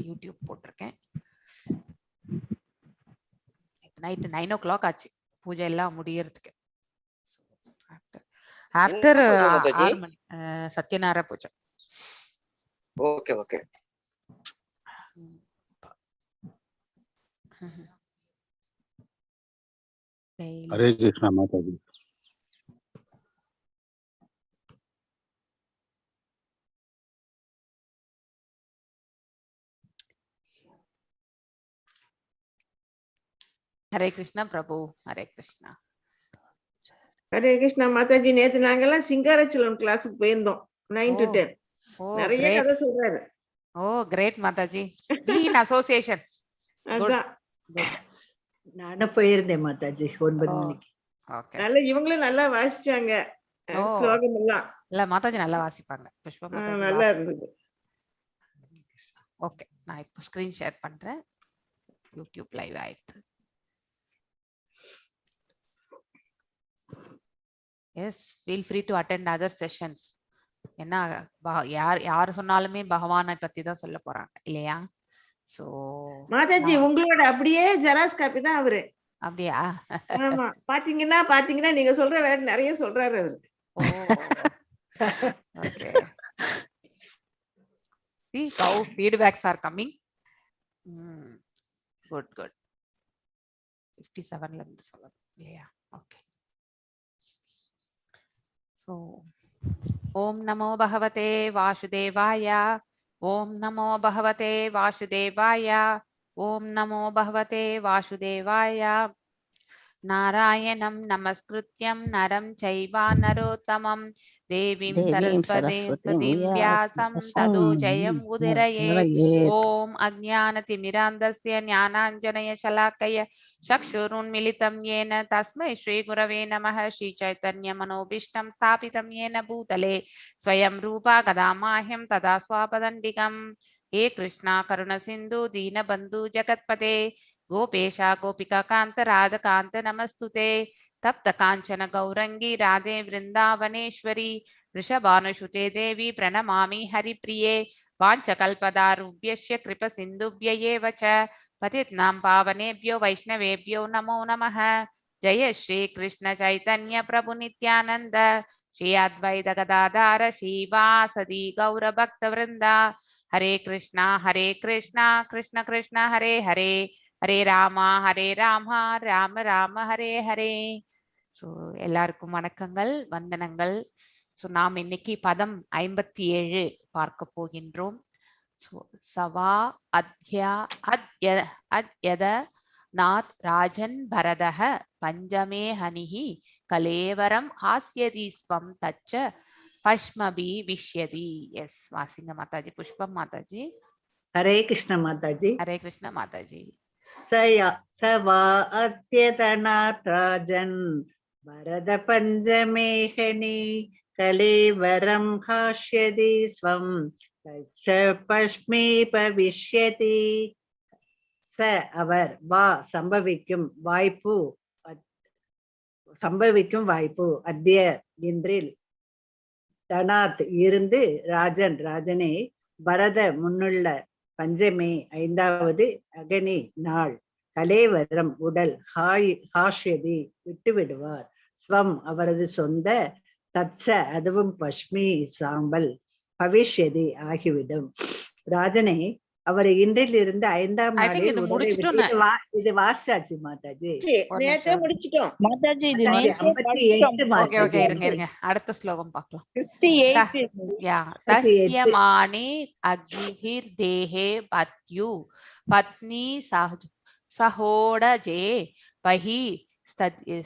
YouTube போட்டிருக்கேன். Night 9 o'clock ஆச்சு பூஜை எல்லாம் முடியறதுக்கு. ஆஃப்டர் 6 மணி சத்யநாராயண பூஜை. Okay okay. ஹரே கிருஷ்ணா மாதாஜி. ஹரே கிருஷ்ணா பிரபு. ஹரே கிருஷ்ணா. ஹரே கிருஷ்ணா மாதாஜி. நேத்து நாங்கெல்லாம் சிங்காரச்சலம் கிளாஸுக்கு போயிருந்தோம் 9 to 10. நிறைய கதை சொல்றாரு. Oh great Mataji. பீன் அசோசியேஷன். அதான் நானும் போயிருந்தேன் மாதாஜி 9 மணிக்கு. ஓகே. நல்ல இவங்களும் நல்லா வாசிச்சாங்க ஸ்லோகம் எல்லாம். இல்ல மாதாஜி நல்லா வாசிப்பாங்க. புஷ்பா மாதாஜி நல்லா இருந்தது. ஓகே நான் இப்போ ஸ்கிரீன் ஷேர் பண்றேன். யூடியூப் லைவ் ஆயிடுது. Yes, feel free to attend other sessions. என்ன யார் சொன்னாலுமே பகவானை பத்தி தான் சொல்ல போறாங்க இல்லையா? சோ மாதாஜி உங்களோட அப்படியே ஜெராக்ஸ் காப்பி தான் அவரு. அப்படியா? ஆமா பாத்தீங்கன்னா நீங்க சொல்ற வேற நிறைய சொல்றாரு அவரு. Okay. See how feedbacks are coming. Good. 57ல இருந்து சொல்லுங்க இல்லையா? Okay. So Om Namo Bhagavate Vasudevaya. Om Namo Bhagavate Vasudevaya. Om Namo Bhagavate Vasudevaya. Narayanam Namaskrutyam Naram Chaiva Narottamam Devim Saraswatim Vyasam Tado Jayam Udiraye. Om Ajnanatimmirandasya Jnananjanaya Shalakaya Chakshurun Militam Yena Tasmai Shri Gurave Namaha. Shri Chaitanya Manobishtam Sthapitam Yena Bhutale Swayam Rupa Kadamahyam Tada Swapadandikam. He Krishna Karuna Sindhu Dina Bandhu Jagatpate गोपेशा गोपिका कांत राधा कांत नमस्तुते. तप्त कांचन गौरंगी राधे वृंदावनेश्वरी वृषभानुसुते देवी प्रणमामि हरिप्रिये. वाञ्छकल्पदारुभ्यश्च कृपा सिन्धुभ्यैव च पतितानां पावनेभ्यो वैष्णवेभ्यो नमो नमः. जय श्री कृष्ण चैतन्य प्रभु नित्यानंद श्री अद्वैत गदाधर श्रीवासदि गौर भक्त वृंदा. हरे कृष्णा कृष्ण कृष्ण हरे हरे ஹரே ராமா ராம ராம ஹரே ஹரே. ஸோ எல்லாருக்கும் வணக்கங்கள், வந்தனங்கள். ஸோ நாம் இன்னைக்கு பதம் 57 பார்க்க போகின்றோம். சவா அத்யத நாத் ராஜன் பரதஹ பஞ்சமே ஹனிஹி கலேவரம் ஹாஸ்யதி ஸ்வம் தச்ச பஷ்மபி விஷ்யதி. எஸ் வாசிங்க மாதாஜி. புஷ்பம் மாதாஜி. ஹரே கிருஷ்ண மாதாஜி. ஹரே கிருஷ்ண மாதாஜி. சவா அத்யதநாத் ராஜன் பரத பஞ்சமேஹனி கலேவரம் ஹாஷ்யதி ஸ்வம் தச்ச பஷ்மே பவிஷ்யதி. ச அவர், வா சம்பவிக்கும் வாய்ப்பு, அத்ய இன்றில், தனாத் இருந்து, ராஜனே, பரத முன்னுள்ள, பஞ்சமே 5வது, அகனி நாள், கலேவரம் உடல், ஹாஷ்யதி விட்டுவிடுவார், ஸ்வம் அவரது சொந்த, தத்ச அதுவும், பஷ்மி சாம்பல், பவிஷ்யதி ஆகிவிடும். ராஜனே அவர் இன்றில் இருந்து 5ஆம் நாளில் இது வாசாச்சு மாதாஜி. நேத்தே முடிச்சிட்டோம் மாதாஜி. இது 58 ஓகே இருங்க அடுத்த ஸ்லோகம் பார்க்கலாம். 58 தஹ்யமானி அக்னிஹிர் தேஹே பத்யு பத்னி சஹோடஜே பஹி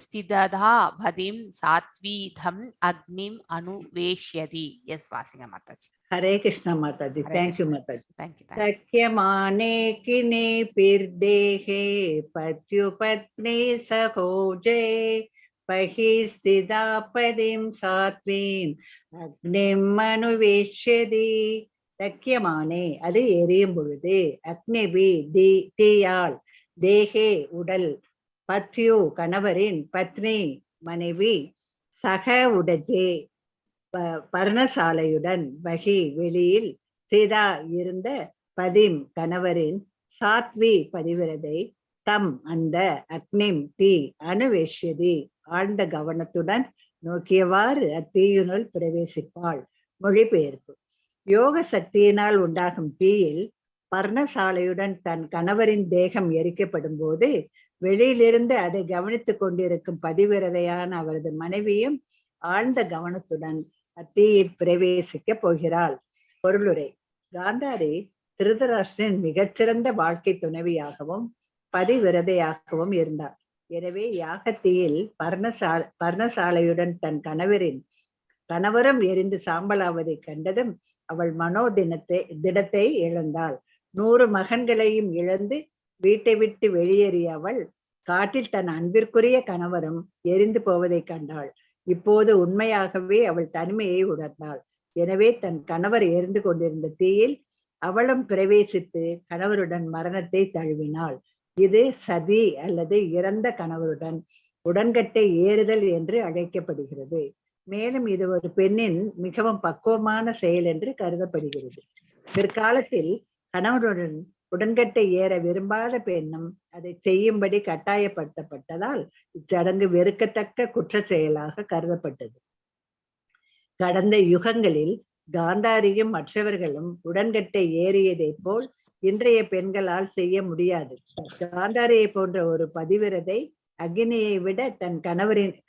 ஸ்திததா பதிம் சாத்வீதம் அக்னிம் அனுவேஷ்யதி. எஸ் வாசிங்க மாதாஜி. ஹரே கிருஷ்ணா மாதாஜி. தேங்க்யூ மாதாஜி. தக்யமானே கினே பிர்தேஹே பத்யு பத்னி சகோஜே பஹி ஸ்திதா பதிம் சாத்வீம் அக்னிம் அனுவேஷ்யதி. தக்யமானே அது எரியும் பொழுது, அக்னிபி தீயால், தேஹே உடல், பத்யு கணவரின், பத்னி மனைவி, சக உடஜே பர்ணசாலையுடன், வகி வெளியில், சீதா இருந்த, பதிம் கணவரின், சாத்வி பதிவிரதை, தம் அந்த, அக்னிம் தீ, அனுவேஷ்யதி ஆழ்ந்த கவனத்துடன் நோக்கியவாறு அத்தீயினுள் பிரவேசிப்பாள். மொழிபெயர்ப்பு. யோக சக்தியினால் உண்டாகும் தீயில் பர்ணசாலையுடன் தன் கணவரின் தேகம் எரிக்கப்படும் போது வெளியிலிருந்து அதை கவனித்துக் கொண்டிருக்கும் பதிவிரதையான அவரது மனைவியும் ஆழ்ந்த கவனத்துடன் அத்தீயில் பிரவேசிக்க போகிறாள். பொருளுரை. காந்தாரி திருதராஷ்டிரன் மிகச்சிறந்த வாழ்க்கை துணைவியாகவும் பதிவிரதையாகவும் இருந்தார். எனவே யாகத்தீயில் பர்ணசாலையுடன் தன் கணவரும் எரிந்து சாம்பலாவதை கண்டதும் அவள் திடத்தை இழந்தாள். 100 மகன்களையும் இழந்து வீட்டை விட்டு வெளியேறிய அவள் காட்டில் தன் அன்பிற்குரிய கணவரும் எரிந்து போவதை கண்டாள். இப்போது உண்மையாகவே அவள் தனிமையை உணர்ந்தாள். எனவே தன் கணவர் எரிந்து கொண்டிருந்த தீயில் அவளும் பிரவேசித்து கணவருடன் மரணத்தை தழுவினாள். இது சதி அல்லது இறந்த கணவருடன் உடன்கட்டை ஏறுதல் என்று அழைக்கப்படுகிறது. மேலும் இது ஒரு பெண்ணின் மிகவும் பக்குவமான செயல் என்று கருதப்படுகிறது. பிற்காலத்தில் கணவருடன் உடன்கட்டை ஏற விரும்பாத பெண்ணும் அதை செய்யும்படி கட்டாயப்படுத்தப்பட்டதால் இச்சடங்கு வெறுக்கத்தக்க குற்ற செயலாக கருதப்பட்டது. கடந்த யுகங்களில் காந்தாரியும் மற்றவர்களும் உடன்கட்டை ஏறியதை போல் இன்றைய பெண்களால் செய்ய முடியாது. காந்தாரியை போன்ற ஒரு பதிவிரதை அக்னியை விட தன்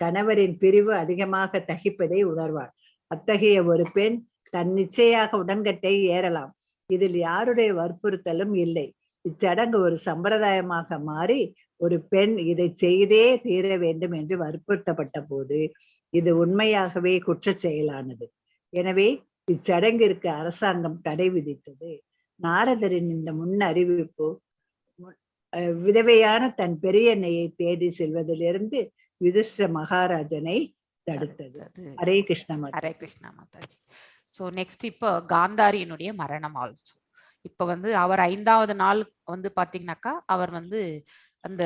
கணவரின் பிரிவு அதிகமாக தகிப்பதை உணர்வாள். அத்தகைய ஒரு பெண் தன்னிச்சையாக உடன்கட்டை ஏறலாம். இதில் யாருடைய வற்புறுத்தலும் இல்லை. இச்சடங்கு ஒரு சம்பிரதாயமாக மாறி ஒரு பெண் இதை செய்தே தீர வேண்டும் என்று வற்புறுத்தப்பட்ட போது இது உண்மையாகவே குற்ற செயலானது. எனவே இச்சடங்கிற்கு அரசாங்கம் தடை விதித்தது. நாரதரின் இந்த முன் அறிவிப்பு விதவையான தன் பெரியண்ணையை தேடி செல்வதிலிருந்து யுதிஷ்டிர மகாராஜனை தடுத்தது. ஹரே கிருஷ்ணா. ஹரே கிருஷ்ணா மாதாஜி. சோ நெக்ஸ்ட் இப்போ காந்தாரியினுடைய மரணம் ஆல்சோ. இப்ப அவர் 5வது நாள் பாத்தீங்கன்னாக்கா அவர் அந்த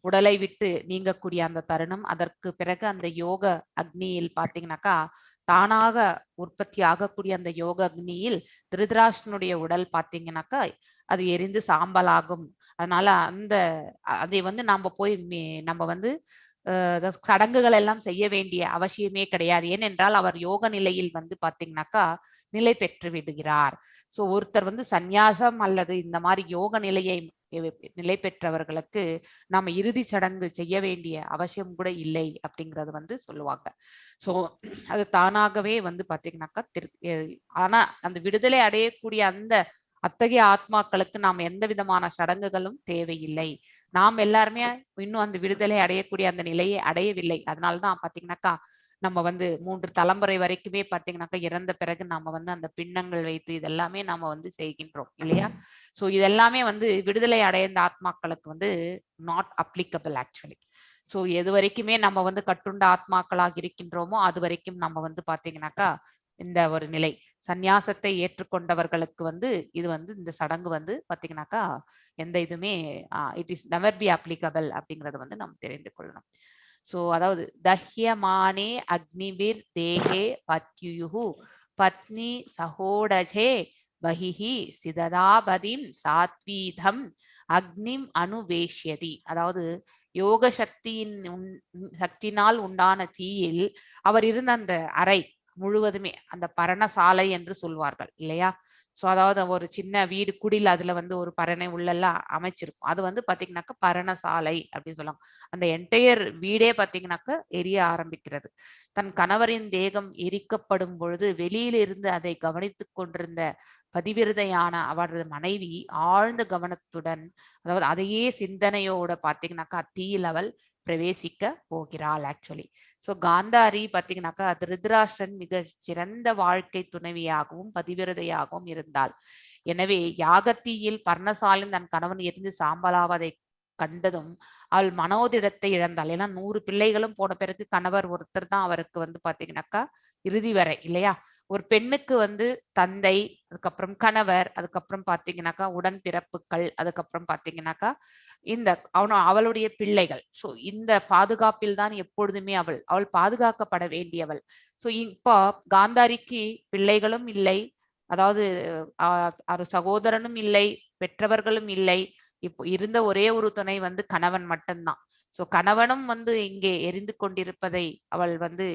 உடலை விட்டு நீங்கக்கூடிய அந்த தருணம். அதற்கு பிறகு அந்த யோக அக்னியில் பாத்தீங்கன்னாக்கா தானாக உற்பத்தி ஆகக்கூடிய அந்த யோக அக்னியில் திருதராஷ்டிரனுடைய உடல் பாத்தீங்கன்னாக்கா அது எரிந்து சாம்பலாகும். அதனால அதை நாம போய் நம்ம சடங்குகள் எல்லாம் செய்ய வேண்டிய அவசியமே கிடையாது. ஏனென்றால் அவர் யோக நிலையில் பாத்தீங்கன்னாக்கா நிலை பெற்று விடுகிறார். சோ ஒருத்தர் சந்நியாசம் அல்லது இந்த மாதிரி யோக நிலை பெற்றவர்களுக்கு நாம இறுதி சடங்கு செய்ய வேண்டிய அவசியம் கூட இல்லை அப்படிங்கறது சொல்லுவாங்க. சோ அது தானாகவே பாத்தீங்கன்னாக்கா ஆனா அந்த விடுதலை அடையக்கூடிய அத்தகைய ஆத்மாக்களுக்கு நாம் எந்த விதமான சடங்குகளும் தேவையில்லை. நாம் எல்லாருமே இன்னும் அந்த விடுதலை அடையக்கூடிய அந்த நிலையை அடையவில்லை. அதனாலதான் பாத்தீங்கன்னாக்கா நம்ம 3 தலைமுறை வரைக்குமே பாத்தீங்கன்னாக்கா இறந்த பிறகு நம்ம அந்த பின்னங்கள் வைத்து இதெல்லாமே நாம செய்கின்றோம் இல்லையா? சோ இதெல்லாமே விடுதலை அடைந்த ஆத்மாக்களுக்கு நாட் அப்ளிகபிள் ஆக்சுவலி. சோ எது வரைக்குமே நம்ம கட்டுண்ட ஆத்மாக்களாக இருக்கின்றோமோ அது வரைக்கும் நம்ம பாத்தீங்கன்னாக்கா இந்த ஒரு நிலை சந்நியாசத்தை ஏற்றுக்கொண்டவர்களுக்கு இது இந்த சடங்கு பாத்தீங்கன்னாக்கா எந்த இதுமே it is never be applicable அப்படிங்கறத நம்ம தெரிந்து கொள்ளணும். சோ அதாவது தஹ்யமானே அக்னிபிர் தேகே பத்யுஹு பத்னி சகோடஜே பஹிஹி சிததாபதிம் சாத்வீதம் அக்னிம் அனுவேஷ்யதி. அதாவது யோக சக்தியினால் உண்டான தீயில் அவர் இருந்த அந்த அறை முழுவதுமே அந்த பரணசாலை என்று சொல்வார்கள் இல்லையா? சோ அதாவது ஒரு சின்ன வீடு குடில் அதுல ஒரு பரணை உள்ளெல்லாம் அமைச்சிருக்கும். அது பாத்தீங்கன்னாக்கா பரணசாலை அப்படின்னு சொல்லுவாங்க. அந்த என்டையர் வீடே பாத்தீங்கன்னாக்கா எரிய ஆரம்பிக்கிறது. தன் கணவரின் தேகம் எரிக்கப்படும் பொழுது வெளியிலிருந்து அதை கவனித்துக் கொண்டிருந்த பதிவிரதையான அவரது மனைவி ஆழ்ந்த கவனத்துடன் அதாவது அதையே சிந்தனையோட பாத்தீங்கன்னாக்கா தீயில் அவள் பிரவேசிக்க போகிறாள் ஆக்சுவலி. சோ காந்தாரி பாத்தீங்கன்னாக்கா திருதராஷ்டிரன் மிக சிறந்த வாழ்க்கை துணைவியாகவும் பதிவிரதையாகவும் இருந்தாள். எனவே யாகத்தீயில் பர்ணசாலின் தன் கணவன் எரிந்து சாம்பலாவதை கண்டதும் அவள் மனோதிடத்தை இழந்தாள். ஏன்னா 100 பிள்ளைகளும் போன பிறகு கணவர் ஒருத்தர் தான் அவருக்கு பாத்தீங்கன்னாக்கா இறுதி வரை இல்லையா? ஒரு பெண்ணுக்கு தந்தை, அதுக்கப்புறம் கணவர், அதுக்கப்புறம் பாத்தீங்கன்னாக்கா உடன் பிறப்புகள், அதுக்கப்புறம் பாத்தீங்கன்னாக்கா அவளுடைய பிள்ளைகள். சோ இந்த பாதுகாப்பில் தான் எப்பொழுதுமே அவள் பாதுகாக்கப்பட வேண்டியவள். சோ இப்போ காந்தாரிக்கு பிள்ளைகளும் இல்லை, அதாவது ஒரு சகோதரனும் இல்லை, பெற்றவர்களும் இல்லை. இப்போ இருந்த ஒரே ஒரு துணை வந்து கணவன் மட்டும்தான். சோ கணவனும் வந்து இங்கே எரிந்து கொண்டிருப்பதை அவள் வந்து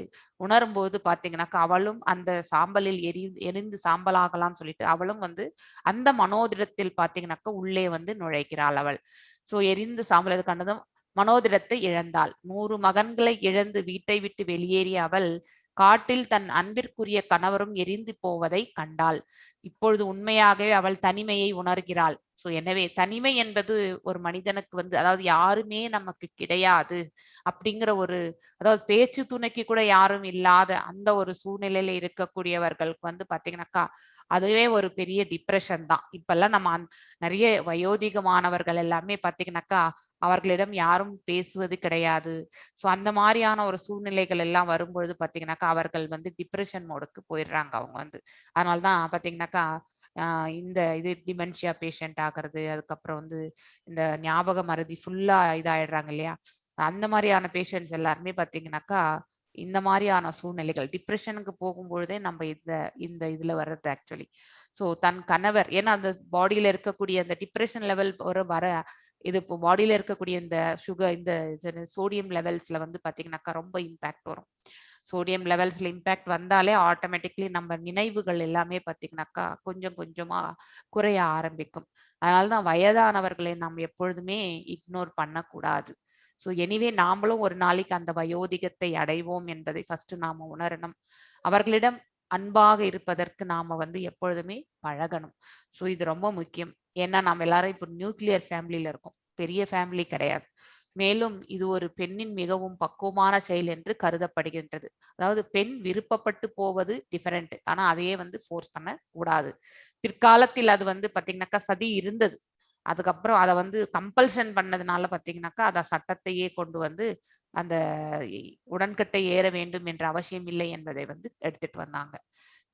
உணரும் போது பாத்தீங்கன்னாக்கா அவளும் அந்த சாம்பலில் எரிந்து சாம்பலாகலாம் சொல்லிட்டு அவளும் வந்து அந்த மனோதிடத்தில் பாத்தீங்கன்னாக்கா உள்ளே வந்து நுழைக்கிறாள் அவள். சோ எரிந்து சாம்பல் கண்டதும் மனோதிடத்தை இழந்தாள். 100 மகன்களை இழந்து வீட்டை விட்டு வெளியேறிய அவள் காட்டில் தன் அன்பிற்குரிய கணவரும் எரிந்து போவதை கண்டாள். இப்பொழுது உண்மையாகவே அவள் தனிமையை உணர்கிறாள். சோ எனவே தனிமை என்பது ஒரு மனிதனுக்கு வந்து அதாவது யாருமே நமக்கு கிடையாது அப்படிங்கிற ஒரு அதாவது பேச்சு துணைக்கு கூட யாரும் இல்லாத அந்த ஒரு சூழ்நிலையில இருக்கக்கூடியவர்களுக்கு வந்து பாத்தீங்கன்னாக்கா அதுவே ஒரு பெரிய டிப்ரெஷன் தான். இப்பெல்லாம் நம்ம நிறைய வயோதிகமானவர்கள் எல்லாமே பாத்தீங்கன்னாக்கா அவர்களிடம் யாரும் பேசுவது கிடையாது. சோ அந்த மாதிரியான ஒரு சூழ்நிலைகள் எல்லாம் வரும்பொழுது பாத்தீங்கன்னாக்கா அவர்கள் வந்து டிப்ரெஷன் மோடுக்கு போயிடுறாங்க அவங்க வந்து. அதனாலதான் பாத்தீங்கன்னாக்கா இந்த இது டிமென்ஷியா பேஷண்ட் ஆகிறது, அதுக்கப்புறம் வந்து இந்த ஞாபக மறதி ஃபுல்லா இதாயிடுறாங்க இல்லையா. அந்த மாதிரியான பேஷண்ட்ஸ் எல்லாருமே பாத்தீங்கன்னாக்கா இந்த மாதிரியான சூழ்நிலைகள் டிப்ரெஷனுக்கு போகும்பொழுதே நம்ம இந்த இதுல வர்றது ஆக்சுவலி. சோ தன் கணவர் ஏன்னா அந்த பாடியில இருக்கக்கூடிய அந்த டிப்ரெஷன் லெவல் வர இது இப்போ பாடியில இருக்கக்கூடிய இந்த சுகர் இந்த சோடியம் லெவல்ஸ்ல வந்து பாத்தீங்கன்னாக்கா ரொம்ப இம்பாக்ட் வரும். சோடியம் லெவல்ஸ்ல இம்பாக்ட் வந்தாலே ஆட்டோமேட்டிக்லி நம்ம நினைவுகள் எல்லாமே பாத்தீங்கன்னாக்கா கொஞ்சம் கொஞ்சமா குறைய ஆரம்பிக்கும். அதனாலதான் வயதானவர்களை நாம் எப்பொழுதுமே இக்னோர் பண்ணக்கூடாது. ஸோ எனிவே நாமளும் ஒரு நாளைக்கு அந்த வயோதிகத்தை அடைவோம் என்பதை ஃபர்ஸ்ட் நாம உணரணும். அவர்களிடம் அன்பாக இருப்பதற்கு நாம வந்து எப்பொழுதுமே பழகணும். ஸோ இது ரொம்ப முக்கியம். ஏன்னா நாம் எல்லாரும் இப்போ நியூக்ளியர் ஃபேமிலியில இருக்கோம், பெரிய ஃபேமிலி கிடையாது. மேலும் இது ஒரு பெண்ணின் மிகவும் பக்குவமான செயல் என்று கருதப்படுகின்றது. அதாவது பெண் விருப்பப்பட்டு போவது டிஃபரெண்ட், ஆனா அதையே வந்து ஃபோர்ஸ் பண்ண கூடாது. பிற்காலத்தில் அது வந்து பாத்தீங்கன்னாக்கா சதி இருந்தது, அதுக்கப்புறம் அதை வந்து கம்பல்ஷன் பண்ணதுனால பாத்தீங்கன்னாக்கா அதை சட்டத்தையே கொண்டு வந்து அந்த உடன்கட்டை ஏற வேண்டும் என்ற அவசியம் இல்லை என்பதை வந்து எடுத்துட்டு வந்தாங்க.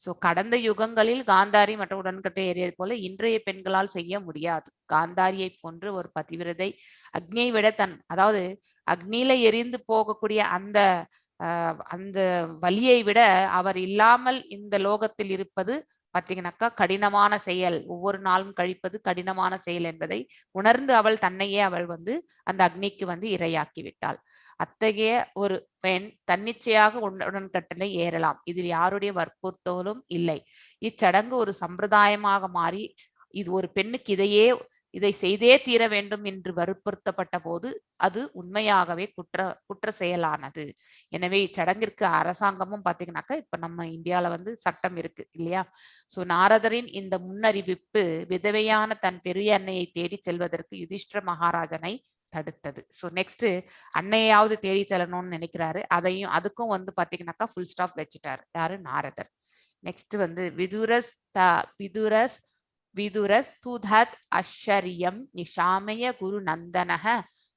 சோ கடந்த யுகங்களில் காந்தாரி மற்றும் உடன்கட்டை ஏறியது போல இன்றைய பெண்களால் செய்ய முடியாது. காந்தாரியை போன்று ஒரு பதிவிரதை அக்னியை விட அதாவது அக்னியில எரிந்து போகக்கூடிய அந்த வலியை விட அவர் இல்லாமல் இந்த லோகத்தில் இருப்பது பாத்தீங்கன்னாக்கா கடினமான செயல், ஒவ்வொரு நாளும் கழிப்பது கடினமான செயல் என்பதை உணர்ந்து அவள் தன்னையே அவள் வந்து அந்த அக்னிக்கு வந்து இரையாக்கி விட்டாள். அத்தகைய ஒரு பெண் தன்னிச்சையாக உடன்கட்டளை ஏறலாம், இதில் யாருடைய வற்புறுத்தலும் இல்லை. இச்சடங்கு ஒரு சம்பிரதாயமாக மாறி இது ஒரு பெண்ணுக்கு இதை செய்தே தீர வேண்டும் என்று வற்புறுத்தப்பட்ட போது அது உண்மையாகவே குற்ற செயலானது. எனவே இச்சடங்கிற்கு அரசாங்கமும் பாத்தீங்கன்னாக்கா இப்ப நம்ம இந்தியால வந்து சட்டம் இருக்கு இல்லையா. சோ நாரதரின் இந்த முன்னறிவிப்பு விதவையான தன் பெரிய அன்னையை தேடி செல்வதற்கு யுதிஷ்டிர மகாராஜனை தடுத்தது. ஸோ நெக்ஸ்ட் அன்னையாவது தேடி செல்லணும்னு நினைக்கிறாரு, அதுக்கும் வந்து பாத்தீங்கன்னாக்கா ஃபுல் ஸ்டாப் வச்சுட்டாரு யாரு, நாரதர். நெக்ஸ்ட் வந்து விதுரஸ் துதத் அஷரியம் நிஷாமய குரு நந்தனஹ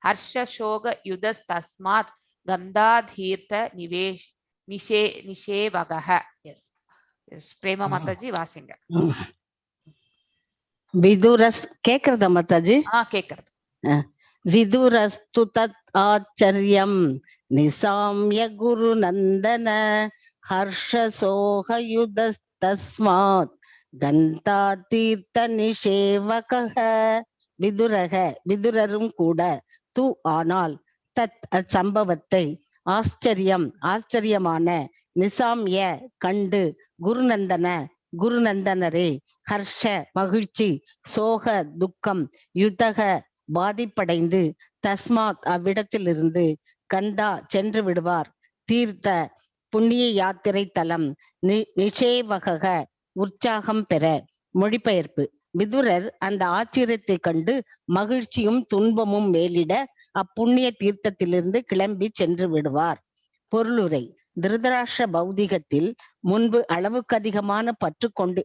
ஹர்ஷசோக யுதஸ் தஸ்மாத் கந்தாதீர்த்த நிஷேவகஹ. எஸ் பிரேமா மாதாஜி வாசிங்க. விதுரஸ் கேக்குறதா மாதாஜி? கேக்குறது. விதுரஸ்து தத் ஆச்சரியம் நிசாம்ய குரு நந்தன ஹர்ஷசோக யுதஸ் தஸ்மாத் கந்தா தீர்த்த நிஷேவகஹ. விதுரரும் கூட து ஆனால் தத் அச்சம்பவத்தை ஆச்சரியமான நிசாம்ய கண்டு குருநந்தனரே ஹர்ஷ மகிழ்ச்சி, சோக துக்கம், யுதக பாதிப்படைந்து, தஸ்மாத் அவ்விடத்திலிருந்து, கந்தா சென்று விடுவார், தீர்த்த புண்ணிய யாத்திரை தலம், நிஷேவக உற்சாகம் பெற. மொழிபெயர்ப்பு. விதுரர் அந்த ஆச்சரியத்தை கண்டு மகிழ்ச்சியும் துன்பமும் மேலிட அப்புண்ணிய தீர்த்தத்திலிருந்து கிளம்பி சென்று விடுவார். பொருளுரை. திருதராஷ்டிர பௌதிகத்தில் முன்பு அளவுக்கு அதிகமான பற்று கொண்டு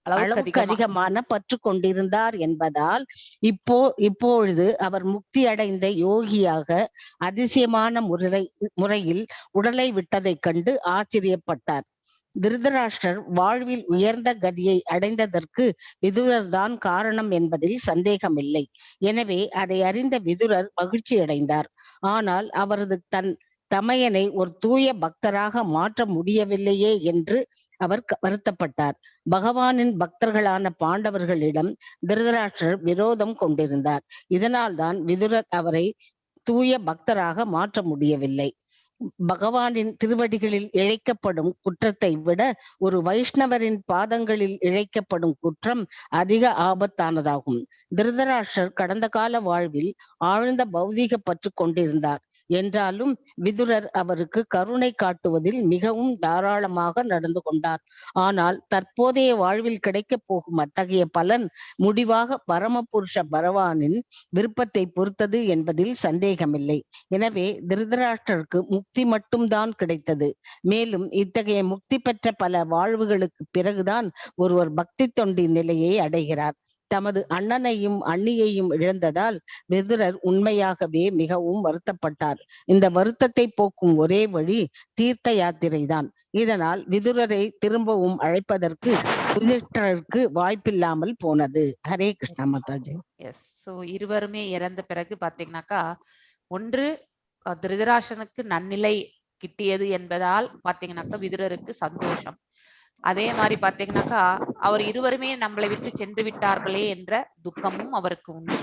அளவுக்கு அதிகமான பற்று கொண்டிருந்தார் என்பதால் இப்பொழுது அவர் முக்தி அடைந்த யோகியாக அதிசயமான முறையில் உடலை விட்டதை கண்டு ஆச்சரியப்பட்டார். திருதராஷ்டிரர் வாழ்வில் உயர்ந்த கதியை அடைந்ததற்கு விதுரர் தான் காரணம் என்பதில் சந்தேகமில்லை. எனவே அதை அறிந்த விதுரர் மகிழ்ச்சி அடைந்தார். ஆனால் அவரது தமையனை ஒரு தூய பக்தராக மாற்ற முடியவில்லையே என்று அவர் வருத்தப்பட்டார். பகவானின் பக்தர்களான பாண்டவர்களிடம் திருதராஷ்டிரர் விரோதம் கொண்டிருந்தார். இதனால்தான் விதுரர் அவரை தூய பக்தராக மாற்ற முடியவில்லை. பகவானின் திருவடிகளில் இழைக்கப்படும் குற்றத்தை விட ஒரு வைஷ்ணவரின் பாதங்களில் இழைக்கப்படும் குற்றம் அதிக ஆபத்தானதாகும். திருதராஷ்டிரர் கடந்த கால வாழ்வில் ஆழ்ந்த பௌதீக பற்று கொண்டிருந்தார். என்றாலும் விதுரர் அவருக்கு கருணை காட்டுவதில் மிகவும் தாராளமாக நடந்து கொண்டார். ஆனால் தற்போதைய வாழ்வில் கிடைக்கப் போகும் அத்தகைய பலன் முடிவாக பரமபுருஷ பகவானின் விருப்பத்தை பொறுத்தது என்பதில் சந்தேகமில்லை. எனவே திருதராஷ்டிரருக்கு முக்தி மட்டும்தான் கிடைத்தது. மேலும் இத்தகைய முக்தி பெற்ற பல வாழ்வுகளுக்கு பிறகுதான் ஒருவர் பக்தி தொண்டின் நிலையை அடைகிறார். தமது அண்ணனையும் அண்ணியையும் இழந்ததால் விதுரர் உண்மையாகவே மிகவும் வருத்தப்பட்டார். இந்த வருத்தத்தை போக்கும் ஒரே வழி தீர்த்த யாத்திரை தான். இதனால் விதுரரை திரும்பவும் அழைப்பதற்கு யுதிஷ்டிரருக்கு வாய்ப்பில்லாமல் போனது. ஹரே கிருஷ்ணா மாதாஜி. எஸ். ஸோ இருவருமே இறந்த பிறகு பாத்தீங்கன்னாக்கா ஒன்று திருதராஷ்டிரனுக்கு நன்னிலை கிட்டியது என்பதால் பாத்தீங்கன்னாக்கா விதுரருக்கு சந்தோஷம். அதே மாதிரி பாத்தீங்கன்னாக்கா அவர் இருவருமே நம்மளை விட்டு சென்று விட்டார்களே என்ற துக்கமும் அவருக்கு உண்டு.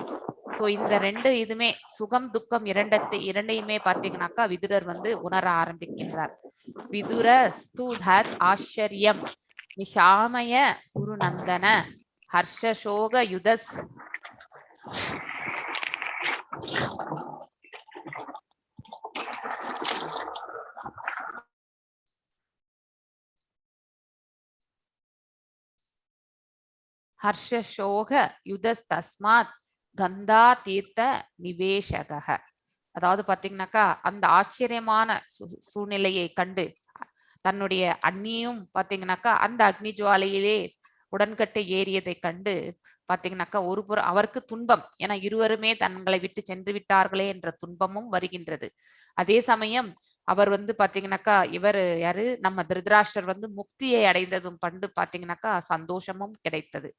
ஸோ இந்த ரெண்டு இதுமே சுகம் துக்கம் இரண்டையுமே பாத்தீங்கன்னாக்கா விதுரர் வந்து உணர ஆரம்பிக்கின்றார். விதுர ஸ்தூதத் ஆச்சரியம் நிஷாமய குருநந்தன ஹர்ஷசோக யுதஸ் ஹர்ஷசோக யுதஸ்தஸ்மாத் கந்தா தீர்த்த நிவேஷக. அதாவது பாத்தீங்கன்னாக்கா அந்த ஆச்சரியமான சூழ்நிலையை கண்டு தன்னுடைய அண்ணியும் பாத்தீங்கன்னாக்கா அந்த அக்னி ஜுவாலையிலே உடன்கட்டை ஏறியதை கண்டு பாத்தீங்கன்னாக்கா ஒரு புறம் அவருக்கு துன்பம், ஏன்னா இருவருமே தங்களை விட்டு சென்று விட்டார்களே என்ற துன்பமும் வருகின்றது. அதே சமயம் அவர் வந்து பாத்தீங்கன்னாக்கா இவர் யாரு நம்ம திருதராஷ்டிரர் வந்து முக்தியை அடைந்ததும் பண்டு பாத்தீங்கன்னாக்கா சந்தோஷமும் கிடைத்தது.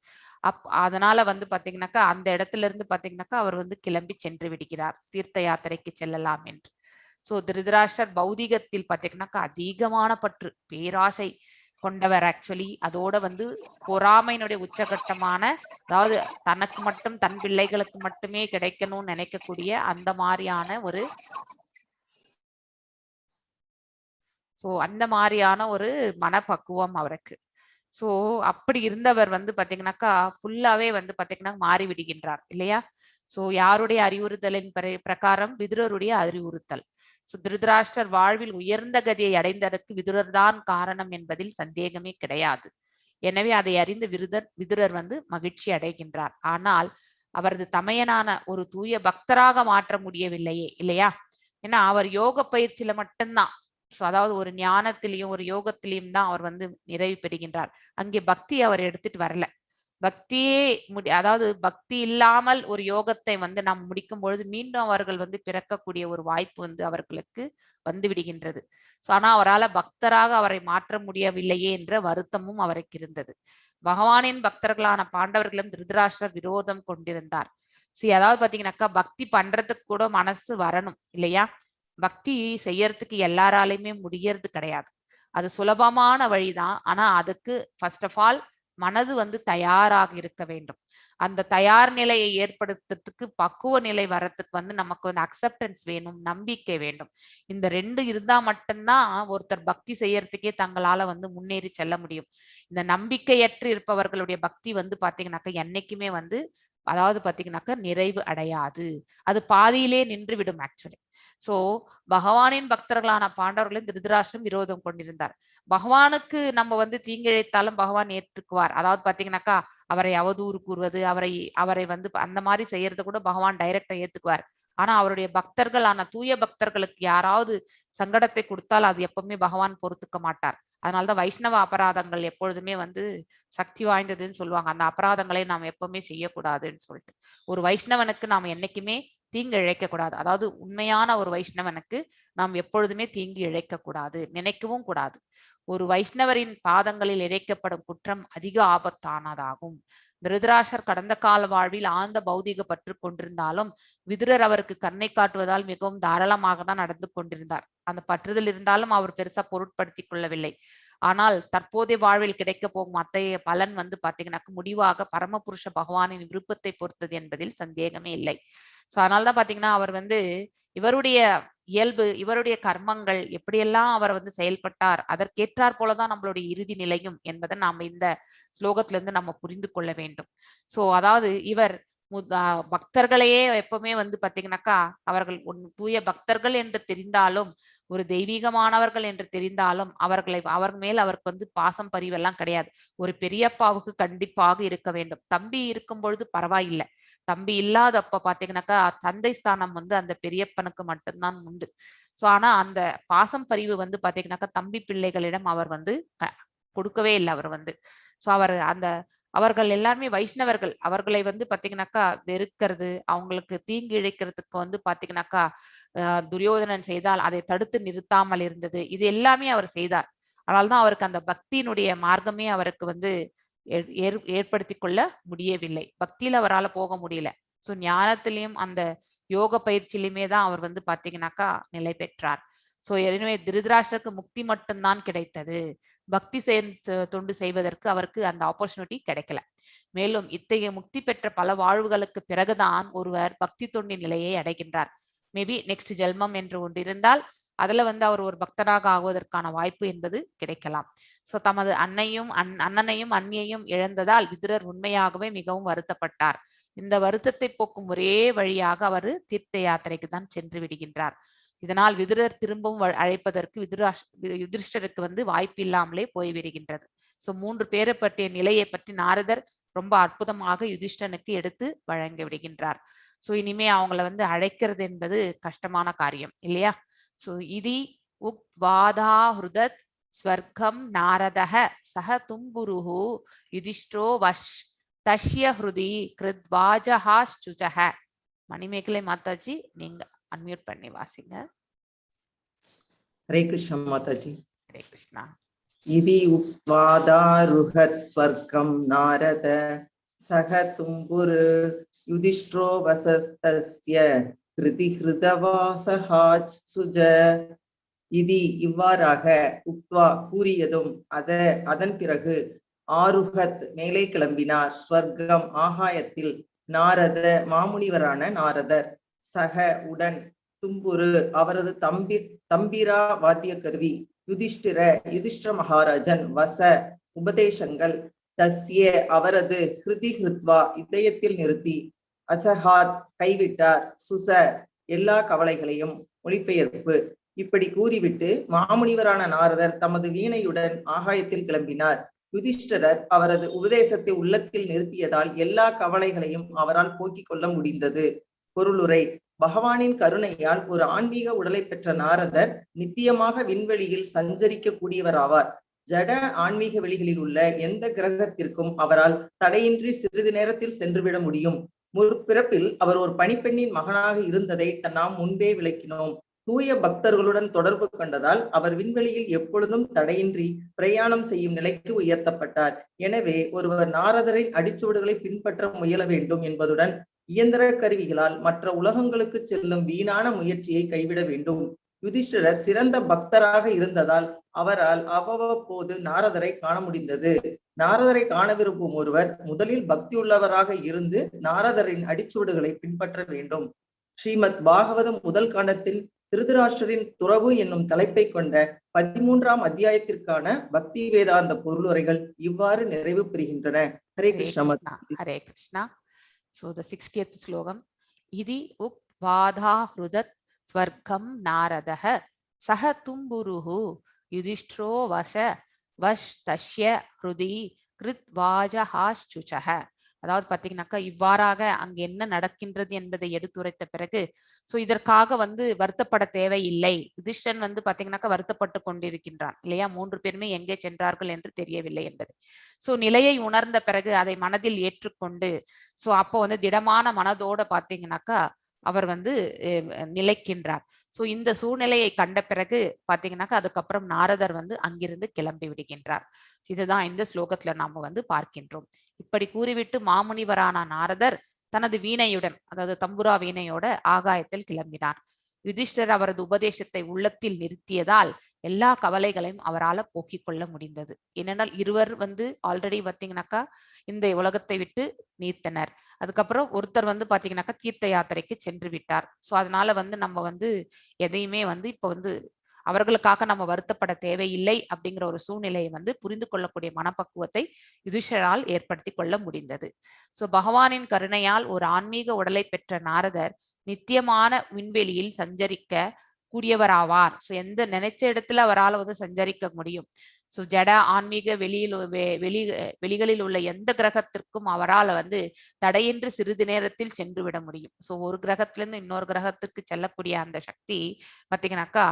அதனால வந்து பாத்தீங்கன்னாக்கா அந்த இடத்துல இருந்து பாத்தீங்கன்னாக்கா அவர் வந்து கிளம்பி சென்று விடுகிறார் தீர்த்த யாத்திரைக்கு செல்லலாம் என்று. சோ திருதராஷ்டிரர் பௌதிகத்தில் பாத்தீங்கன்னாக்கா அதிகமான பற்று பேராசை கொண்டவர். ஆக்சுவலி அதோட வந்து பொறாமையினுடைய உச்சகட்டமான, அதாவது தனக்கு மட்டும் தன் பிள்ளைகளுக்கு மட்டுமே கிடைக்கணும்னு நினைக்கக்கூடிய அந்த மாதிரியான ஒரு மனப்பக்குவம் அவருக்கு. சோ அப்படி இருந்தவர் வந்து பாத்தீங்கன்னாக்கா ஃபுல்லாவே வந்து பாத்தீங்கன்னா மாறி விடுகின்றார் இல்லையா. சோ யாருடைய அறிவுறுத்தலின் பிரகாரம்? விதுரருடைய அறிவுறுத்தல். சோ திருதராஷ்டிரர் வாழ்வில் உயர்ந்த கதியை அடைந்ததற்கு விதுரர் தான் காரணம் என்பதில் சந்தேகமே கிடையாது. எனவே அதை அறிந்து விதுரர் வந்து மகிழ்ச்சி அடைகின்றார். ஆனால் அவரது தமையனான ஒரு தூய பக்தராக மாற்ற முடியவில்லையே இல்லையா. ஏன்னா அவர் யோக பயிற்சியில மட்டும்தான், அதாவது ஒரு ஞானத்திலையும் ஒரு யோகத்திலையும் தான் அவர் வந்து நிறைவு பெறுகின்றார். அங்கே பக்தி அவர் எடுத்துட்டு வரல. பக்தியே அதாவது பக்தி இல்லாமல் ஒரு யோகத்தை வந்து நாம் முடிக்கும் பொழுது மீண்டும் அவர்கள் வந்து பிறக்கக்கூடிய ஒரு வாய்ப்பு வந்து அவர்களுக்கு வந்து விடுகின்றது. ஆனா அவரால் பக்தராக அவரை மாற்ற முடியவில்லையே என்ற வருத்தமும் அவருக்கு இருந்தது. பகவானின் பக்தர்களான பாண்டவர்களும் திருதராஷ்டிரர் விரோதம் கொண்டிருந்தார். அதாவது பாத்தீங்கன்னாக்கா பக்தி பண்றதுக்கு கூட மனசு வரணும் இல்லையா. பக்தி செய்யறதுக்கு எல்லாராலையுமே முடியறது கிடையாது. அது சுலபமான வழிதான். ஆனா அதுக்கு ஃபர்ஸ்ட் ஆஃப் ஆல் மனது வந்து தயாராக இருக்க வேண்டும். அந்த தயார் நிலையை ஏற்படுத்துறதுக்கு பக்குவ நிலை வரத்துக்கு வந்து நமக்கு வந்து அக்செப்டன்ஸ் வேணும், நம்பிக்கை வேண்டும். இந்த ரெண்டு இருந்தா மட்டும்தான் ஒருத்தர் பக்தி செய்யறதுக்கே தங்களால வந்து முன்னேறி செல்ல முடியும். இந்த நம்பிக்கையற்று இருப்பவர்களுடைய பக்தி வந்து பாத்தீங்கன்னாக்கா என்னைக்குமே வந்து அதாவது பாத்தீங்கன்னாக்கா நிறைவு அடையாது. அது பாதியிலே நின்று விடும் ஆக்சுவலி. சோ பகவானின் பக்தர்களான பாண்டவர்களும் திருதராஷ்டிரம் விரோதம் கொண்டிருந்தார். பகவானுக்கு நம்ம வந்து தீங்கிழைத்தாலும் பகவான் ஏற்றுக்குவார். அதாவது பாத்தீங்கன்னாக்கா அவரை அவதூறு கூறுவது, அவரை வந்து அந்த மாதிரி செய்யறது கூட பகவான் டைரக்டா ஏத்துக்குவார். ஆனா அவருடைய பக்தர்களான தூய பக்தர்களுக்கு யாராவது சங்கடத்தை கொடுத்தால் அது எப்பவுமே பகவான் பொறுத்துக்க மாட்டார். அதனாலதான் வைஷ்ணவ அபராதங்கள் எப்பொழுதுமே வந்து சக்தி வாய்ந்ததுன்னு சொல்லுவாங்க. அந்த அபராதங்களை நாம் எப்பவுமே செய்யக்கூடாதுன்னு சொல்லிட்டு ஒரு வைஷ்ணவனுக்கு நாம் என்னைக்குமே தீங்கு இழைக்க கூடாது. அதாவது உண்மையான ஒரு வைஷ்ணவனுக்கு நாம் எப்பொழுதுமே தீங்கு இழைக்க கூடாது, நினைக்கவும் கூடாது. ஒரு வைஷ்ணவரின் பாதங்களில் இழைக்கப்படும் குற்றம் அதிக ஆபத்தானதாகும். திருதராஷ்டர் கடந்த கால வாழ்வில் ஆழ்ந்த பௌதிக பற்று கொண்டிருந்தாலும் விதுரர் அவருக்கு கருணை காட்டுவதால் மிகவும் தாராளமாக தான் நடந்து கொண்டிருந்தார். அந்த பற்றுதல் இருந்தாலும் அவர் பெருசா பொருட்படுத்திக் கொள்ளவில்லை. ஆனால் தற்போதைய வாழ்வில் கிடைக்க போகும் அத்தகைய பலன் பாத்தீங்கன்னாக்க முடிவாக பரமபுருஷ பகவானின் விருப்பத்தை பொறுத்தது என்பதில் சந்தேகமே இல்லை. சோ அதனால்தான் பாத்தீங்கன்னா அவர் இவருடைய இயல்பு, இவருடைய கர்மங்கள் எப்படியெல்லாம் அவர் செயல்பட்டார், அதற்கேற்றார் போலதான் நம்மளுடைய இறுதி நிலையும் என்பதை நாம இந்த ஸ்லோகத்திலிருந்து நம்ம புரிந்து கொள்ள வேண்டும். சோ அதாவது இவர் பக்தர்களையே எப்பவுமே பாத்தீங்கன்னாக்கா அவர்கள் தூய பக்தர்கள் என்று தெரிந்தாலும், ஒரு தெய்வீகமானவர்கள் என்று தெரிந்தாலும் அவர் மேல் அவருக்கு பாசம் பரிவெல்லாம் கிடையாது. ஒரு பெரியப்பாவுக்கு கண்டிப்பாக இருக்க வேண்டும். தம்பி இருக்கும் பொழுது பரவாயில்லை, தம்பி இல்லாதப்ப பாத்தீங்கன்னாக்கா தந்தை ஸ்தானம் அந்த பெரியப்பனுக்கு மட்டும்தான் உண்டு. சோ ஆனா அந்த பாசம் பரிவு பாத்தீங்கன்னாக்கா தம்பி பிள்ளைகளிடம் அவர் கொடுக்கவே இல்லை. அவர் சோ அவர்கள் எல்லாருமே வைஷ்ணவர்கள். அவர்களை பாத்தீங்கன்னாக்கா வெறுக்கிறது, அவங்களுக்கு தீங்கு இழைக்கிறதுக்கு பாத்தீங்கன்னாக்கா துரியோதனன் செய்தால் அதை தடுத்து நிறுத்தாமல் இருந்தது, இது எல்லாமே அவர் செய்தார். அதனால்தான் அவருக்கு அந்த பக்தியினுடைய மார்க்கமே அவருக்கு ஏற்படுத்தி கொள்ள முடியவில்லை. பக்தியில அவரால் போக முடியல. சோ ஞானத்திலையும் அந்த யோக பயிற்சியிலுமே தான் அவர் பாத்தீங்கன்னாக்கா நிலை பெற்றார். சோ எனவே திருதராஷ்டருக்கு முக்தி மட்டும்தான் கிடைத்தது. பக்தி தொண்டு செய்வதற்கு அவருக்கு அந்த ஆப்பர்ச்சுனிட்டி கிடைக்கல. மேலும் இத்தகைய முக்தி பெற்ற பல வாழ்வுகளுக்கு பிறகுதான் ஒருவர் பக்தி தொண்டின் நிலையை அடைகின்றார். மேபி நெக்ஸ்ட் ஜென்மம் என்று ஒன்று இருந்தால் அதுல அவர் ஒரு பக்தராக ஆகுவதற்கான வாய்ப்பு என்பது கிடைக்கலாம். சோ தமது அண்ணனையும் அண்ணியையும் இழந்ததால் விதுரர் உண்மையாகவே மிகவும் வருத்தப்பட்டார். இந்த வருத்தத்தை போக்கும் ஒரே வழியாக அவர் தீர்த்த யாத்திரைக்கு தான் சென்று விடுகின்றார். இதனால் விதுரர் திரும்பவும் அழைப்பதற்கு யுதிஷ்டருக்கு வாய்ப்பு இல்லாமலே போய்விடுகின்றது. சோ 3 பேரை பற்றிய நிலையை பற்றி நாரதர் ரொம்ப அற்புதமாக யுதிஷ்டனுக்கு எடுத்து வழங்கி விடுகின்றார். சோ இனிமே அவங்கள அழைக்கிறது என்பது கஷ்டமான காரியம் இல்லையா? சோ இதி உக்வாதா ஹுருதத் ஸ்வர்க்கம் நாரதஹ சஹ தும்புருஹு யுதிஷ்டோ வஷ் தஷ்ய ஹுருதி கிருத்வாஜஹாஸ்சுஜஹ. மணிமேகலை மாதாஜி, நீங்க அன்மியூட் பண்ணி வாசிங்க. ஹரே கிருஷ்ணா மாதாஜி. ஹரே கிருஷ்ணா. இதி உக்வாதாருஹத் ஸ்வர்க்கம் நாரத சஹ தும்புரு யுதிஷ்ட்ரோ வசஸ்தஸ்ய கிருதி ஹிருதவாசஹாசுஜ. இதி இவ்வாறாக, உக்வா கூறியதும், அதன் பிறகு, ஆருஹத் மேலே கிளம்பினார், ஸ்வர்க்கம் ஆகாயத்தில், நாரத மாமுனிவரான நாரதர், சக உடன், தும்புரு அவரது தம்பிரா வாத்திய கருவி, யுதிஷ்டிர மகாராஜன், வச உபதேசங்கள், தஸ்ய அவரது, ஹிருதி ஹிருத்வா இதயத்தில் நிறுத்தி, அசஹாத் கைவிட்டார், சுச எல்லா கவலைகளையும். மொழிபெயர்ப்பு: இப்படி கூறிவிட்டு மாமுனிவரான நாரதர் தமது வீணையுடன் ஆகாயத்தில் கிளம்பினார். யுதிஷ்டரர் அவரது உபதேசத்தை உள்ளத்தில் நிறுத்தியதால் எல்லா கவலைகளையும் அவரால் போக்கிக் கொள்ள முடிந்தது. பொருளுரை: பகவானின் கருணையால் ஒரு ஆன்மீக உடலை பெற்ற நாரதர் நித்தியமாக விண்வெளியில் சஞ்சரிக்க கூடியவர் ஆவார். ஜட ஆன்மீக வெளிகளில் உள்ள எந்த கிரகத்திற்கும் அவரால் தடையின்றி சிறிது நேரத்தில் சென்றுவிட முடியும். முற்பிறப்பில் அவர் ஒரு பணிப்பெண்ணின் மகனாக இருந்ததை நாம் முன்பே விளக்கினோம். தூய பக்தர்களுடன் தொடர்பு கொண்டதால் அவர் விண்வெளியில் எப்பொழுதும் தடையின்றி பிரயாணம் செய்யும் நிலைக்கு உயர்த்தப்பட்டார். எனவே ஒருவர் நாரதரின் அடிச்சுவடுகளை பின்பற்ற முயல வேண்டும் என்பதுடன் இயந்திர கருவிகளால் மற்ற உலகங்களுக்கு செல்லும் வீணான முயற்சியை கைவிட வேண்டும். யுதிஷ்டிரர் சிறந்த பக்தராக இருந்ததால் அவரால் அவ்வப்போது நாரதரை காண முடிந்தது. நாரதரை காண விரும்பும் ஒருவர் முதலில் பக்தியுள்ளவராக இருந்து நாரதரின் அடிச்சுவடுகளை பின்பற்ற வேண்டும். ஸ்ரீமத் பாகவதம் முதல் காண்டத்தின் திருதராஷ்டிரரின் துறவு என்னும் தலைப்பை கொண்ட 13ஆம் அத்தியாயத்திற்கான பக்தி வேதாந்த பொருளுரைகள் இவ்வாறு நிறைவு பெறுகின்றன. Hare Krishna. Hare Krishna. So the 60th ஸ்லோகம். இதி உக்வாதா ஹ்ருதத் ஸ்வர்க்கம் நாரதஹ சஹ தும்புருஹு யுதிஷ்ட்ரோ வஷ் தஷ்ய ஹ்ருதி கிருத்வாஜஹாஸ்சுசஹ. அதாவது பாத்தீங்கன்னாக்கா இவ்வாறாக அங்கு என்ன நடக்கின்றது என்பதை எடுத்துரைத்த பிறகு இதற்காக வருத்தப்பட தேவையில்லை. யுதிஷ்டன் பாத்தீங்கன்னாக்கா வருத்தப்பட்டு கொண்டிருக்கின்றான் இல்லையா, 3 பேருமே எங்கே சென்றார்கள் என்று தெரியவில்லை என்பது. நிலையை உணர்ந்த பிறகு அதை மனதில் ஏற்றுக்கொண்டு அப்போ திடமான மனதோட பாத்தீங்கன்னாக்கா அவர் வந்து நிலைக்கின்றார். சோ இந்த சூழ்நிலையை கண்ட பிறகு பாத்தீங்கன்னாக்கா அதுக்கப்புறம் நாரதர் வந்து அங்கிருந்து கிளம்பி விடுகின்றார். இதுதான் இந்த ஸ்லோகத்துல நாம வந்து பார்க்கின்றோம். இப்படி கூறிவிட்டு மாமுனிவரான நாரதர் தனது வீணையுடன், அதாவது தம்புரா வீணையோட ஆகாயத்தில் கிளம்பினார். யுதிஷ்டர் அவரது உபதேசத்தை உள்ளத்தில் நிறுத்தியதால் எல்லா கவலைகளையும் அவரால் போக்கிக் கொள்ள முடிந்தது. ஏனென்றால் இருவர் வந்து ஆல்ரெடி பார்த்தீங்கன்னாக்கா இந்த உலகத்தை விட்டு நீர்த்தனர். அதுக்கப்புறம் ஒருத்தர் வந்து பாத்தீங்கன்னாக்கா தீர்த்த யாத்திரைக்கு சென்று விட்டார். சோ அதனால வந்து நம்ம வந்து எதையுமே வந்து இப்ப வந்து அவர்களுக்காக நம்ம வருத்தப்பட தேவையில்லை அப்படிங்கிற ஒரு சூழ்நிலையை வந்து புரிந்து கொள்ளக்கூடிய மனப்பக்குவத்தை யுதிஷ்டரால் ஏற்படுத்தி கொள்ள முடிந்தது. சோ பகவானின் கருணையால் ஒரு ஆன்மீக உடலை பெற்ற நாரதர் நித்தியமான விண்வெளியில் சஞ்சரிக்க கூடியவராவார். ஸோ எந்த நினைச்ச இடத்துல அவரால் வந்து சஞ்சரிக்க முடியும். ஸோ ஜட ஆன்மீக வெளிகளில் உள்ள எந்த கிரகத்திற்கும் அவரால் வந்து தடையின்றி சிறிது நேரத்தில் சென்று விட முடியும். ஸோ ஒரு கிரகத்திலிருந்து இன்னொரு கிரகத்துக்கு செல்லக்கூடிய அந்த சக்தி பார்த்தீங்கன்னாக்கா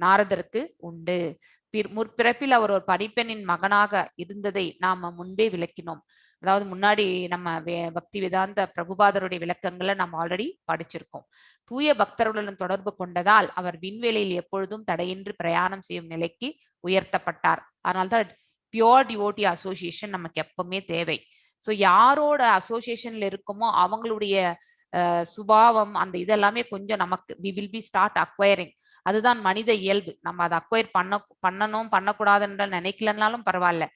நாரதருக்கு உண்டு. முற்பிறப்பில் அவர் ஒரு பணிப்பெண்ணின் மகனாக இருந்ததை நாம முன்பே விளக்கினோம். அதாவது முன்னாடி நம்ம பக்தி வேதாந்த பிரபுபாதருடைய விளக்கங்களை நம்ம ஆல்ரெடி படிச்சிருக்கோம். தூய பக்தர்களுடன் தொடர்பு கொண்டதால் அவர் விண்வெளியில் எப்பொழுதும் தடையின்றி பிரயாணம் செய்யும் நிலைக்கு உயர்த்தப்பட்டார். அதனால்தான் பியோர் டிவோட்டி அசோசியேஷன் நமக்கு எப்பவுமே தேவை. ஸோ யாரோட அசோசியேஷன்ல இருக்குமோ அவங்களுடைய சுபாவம் அந்த இதெல்லாமே கொஞ்சம் நமக்கு we will be start acquiring. அதுதான் மனித இயல்பு. நம்ம அதை அக்வயர் பண்ணணும் பண்ணக்கூடாதுன்ற நினைக்கலனாலும் பரவாயில்ல,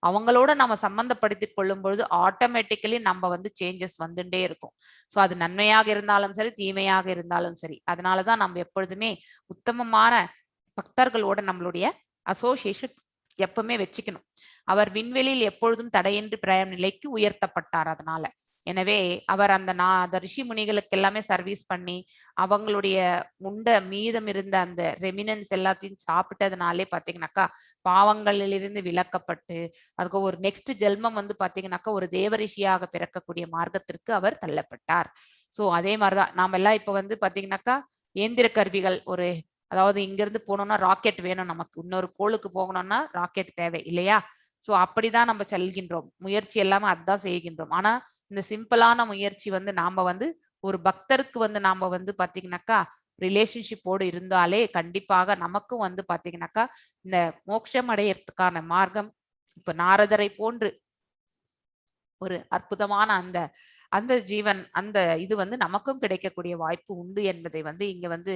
அவங்களோட நம்ம சம்பந்தப்படுத்தி கொள்ளும் பொழுது ஆட்டோமேட்டிக்கலி நம்ம வந்து சேஞ்சஸ் வந்துட்டே இருக்கும். ஸோ அது நன்மையாக இருந்தாலும் சரி தீமையாக இருந்தாலும் சரி. அதனாலதான் நம்ம எப்பொழுதுமே உத்தமமான பக்தர்களோட நம்மளுடைய அசோசியேஷன் எப்பவுமே வச்சுக்கணும். அவர் விண்வெளியில் எப்பொழுதும் தடையின்றி பிரயாண நிலைக்கு உயர்த்தப்பட்டார். அதனால எனவே அவர் அந்த ரிஷி முனிகளுக்கு எல்லாமே சர்வீஸ் பண்ணி அவங்களுடைய மீதம் இருந்த அந்த ரெமினன்ஸ் எல்லாத்தையும் சாப்பிட்டதுனாலே பாத்தீங்கன்னாக்கா பாவங்களிலிருந்து விலக்கப்பட்டு அதுக்கு ஒரு நெக்ஸ்ட் ஜென்மம் வந்து பாத்தீங்கன்னாக்கா ஒரு தேவரிஷியாக பிறக்கக்கூடிய மார்க்கத்திற்கு அவர் தள்ளப்பட்டார். சோ அதே மாதிரிதான் நாம எல்லாம் இப்ப வந்து பாத்தீங்கன்னாக்கா இயந்திர கருவிகள் அதாவது இங்கிருந்து போனோம்னா ராக்கெட் வேணும், நமக்கு இன்னொரு கோளுக்கு போகணும்னா ராக்கெட் தேவை இல்லையா? சோ அப்படிதான் நம்ம செல்கின்றோம். முயற்சி எல்லாமே அதுதான் செய்கின்றோம். ஆனா இந்த சிம்பிளான முயற்சி வந்து நாம வந்து ஒரு பக்தருக்கு வந்து நாம வந்து பாத்தீங்கன்னாக்கா ரிலேஷன்ஷிப்போடு இருந்தாலே கண்டிப்பாக நமக்கும் வந்து பாத்தீங்கன்னாக்கா இந்த மோட்சம் அடையறதுக்கான மார்க்கம் இப்ப நாரதரை போன்று ஒரு அற்புதமான அந்த ஜீவன் அந்த இது வந்து நமக்கும் கிடைக்கக்கூடிய வாய்ப்பு உண்டு என்பதை வந்து இங்க வந்து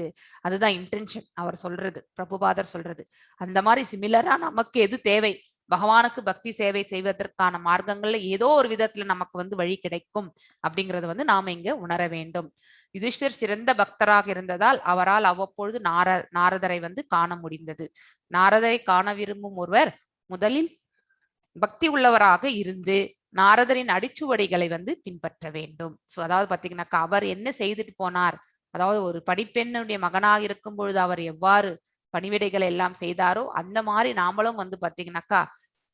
அதுதான் இன்டென்ஷன் அவர் சொல்றது, பிரபுபாதர் சொல்றது. அந்த மாதிரி சிமிலரா நமக்கு எது தேவை, பகவானுக்கு பக்தி சேவை செய்வதற்கான மார்க்கங்கள்ல ஏதோ ஒரு விதத்துல நமக்கு வந்து வழி கிடைக்கும் அப்படிங்கறத வந்து நாம இங்க உணர வேண்டும். யுதிஷ்டர் சிறந்த பக்தராக இருந்ததால் அவரால் அவ்வப்பொழுது நாரதரை வந்து காண முடிந்தது. நாரதரை காண விரும்பும் ஒருவர் முதலில் பக்தி உள்ளவராக இருந்து நாரதரின் அடிச்சுவடிகளை வந்து பின்பற்ற வேண்டும். சோ அதாவது பாத்தீங்கன்னாக்கா அவர் என்ன செய்துட்டு போனார், அதாவது ஒரு படிப்பெண்ணுடைய மகனாக இருக்கும் பொழுது அவர் எவ்வாறு பணிவிடைகளை எல்லாம் செய்தாரோ அந்த மாதிரி நாமளும் வந்து பாத்தீங்கன்னாக்கா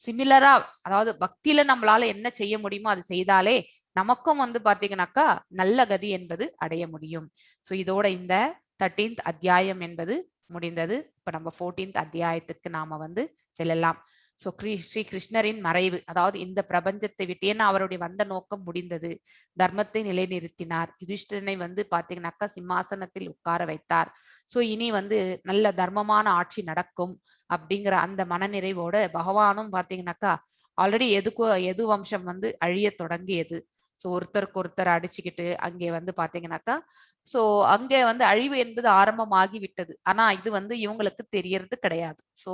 சிமிலரா, அதாவது பக்தியில நம்மளால என்ன செய்ய முடியுமோ அது செய்தாலே நமக்கும் வந்து பாத்தீங்கன்னாக்கா நல்ல கதி என்பது அடைய முடியும். சோ இதோட இந்த 13th அத்தியாயம் என்பது முடிந்தது. இப்ப நம்ம 14th அத்தியாயத்துக்கு நாம வந்து செல்லலாம். சோ ஸ்ரீ கிருஷ்ணரின் மறைவு, அதாவது இந்த பிரபஞ்சத்தை விட்டு, ஏன்னா அவருடைய வந்த நோக்கம் முடிந்தது, தர்மத்தை நிலைநிறுத்தினார், யுதிஷ்டரனை வந்து பாத்தீங்கன்னாக்கா சிம்மாசனத்தில் உட்கார வைத்தார். சோ இனி வந்து நல்ல தர்மமான ஆட்சி நடக்கும் அப்படிங்கிற அந்த மனநிறைவோட பகவானும் பாத்தீங்கன்னாக்கா ஆல்ரெடி எது வம்சம் வந்து அழிய தொடங்கியது. ஸோ ஒருத்தருக்கு ஒருத்தர் அடிச்சுக்கிட்டு அங்கே வந்து பாத்தீங்கன்னாக்கா ஸோ அங்கே வந்து அழிவு என்பது ஆரம்பமாகி விட்டது. ஆனா இது வந்து இவங்களுக்கு தெரியறது கிடையாது. ஸோ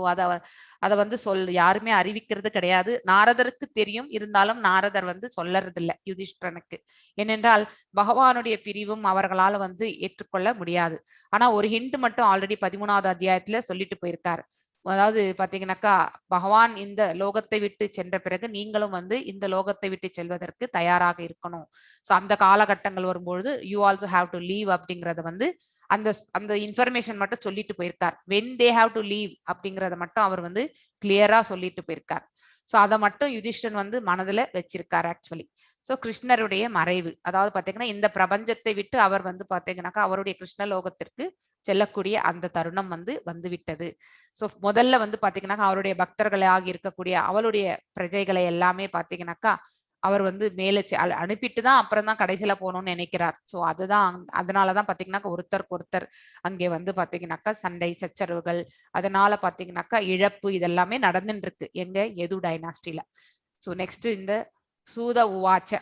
அதை வந்து யாருமே அறிவிக்கிறது கிடையாது. நாரதருக்கு தெரியும், இருந்தாலும் நாரதர் வந்து சொல்லறது இல்லை யுதிஷ்டரனுக்கு. ஏனென்றால் பகவானுடைய பிரிவும் அவர்களால் வந்து ஏற்றுக்கொள்ள முடியாது. ஆனா ஒரு ஹிண்ட் மட்டும் ஆல்ரெடி 13வது அத்தியாயத்துல சொல்லிட்டு போயிருக்காரு. அதாவது பாத்தீங்கன்னாக்கா பகவான் இந்த லோகத்தை விட்டு சென்ற பிறகு நீங்களும் வந்து இந்த லோகத்தை விட்டு செல்வதற்கு தயாராக இருக்கணும். ஸோ அந்த காலகட்டங்கள் வரும்பொழுது you also have to leave அப்படிங்கறத வந்து அந்த இன்ஃபர்மேஷன் மட்டும் சொல்லிட்டு போயிருக்கார். When they have to leave அப்படிங்கறத மட்டும் அவர் வந்து கிளியரா சொல்லிட்டு போயிருக்கார். ஸோ அதை மட்டும் யுதிஷ்டன் வந்து மனதுல வச்சிருக்காரு ஆக்சுவலி. ஸோ கிருஷ்ணருடைய மறைவு, அதாவது பாத்தீங்கன்னா இந்த பிரபஞ்சத்தை விட்டு அவர் வந்து பாத்தீங்கன்னாக்கா அவருடைய கிருஷ்ணலோகத்திற்கு செல்லக்கூடிய அந்த தருணம் வந்து விட்டது. ஸோ முதல்ல வந்து பாத்தீங்கன்னாக்கா அவருடைய பக்தர்களாக இருக்கக்கூடிய அவளுடைய பிரஜைகளை எல்லாமே பாத்தீங்கன்னாக்கா அவர் வந்து மேலே அனுப்பிட்டு தான் அப்புறம் தான் கடைசியில போகணும்னு நினைக்கிறார். ஸோ அதுதான் அதனாலதான் பாத்தீங்கன்னாக்கா ஒருத்தருக்கு ஒருத்தர் அங்கே வந்து பாத்தீங்கன்னாக்கா சண்டை சச்சரவுகள், அதனால பாத்தீங்கன்னாக்கா இழப்பு இதெல்லாமே நடந்துட்டு இருக்கு எங்க யது டைனாஸ்டில. ஸோ நெக்ஸ்ட் இந்த சூத உவாச்ச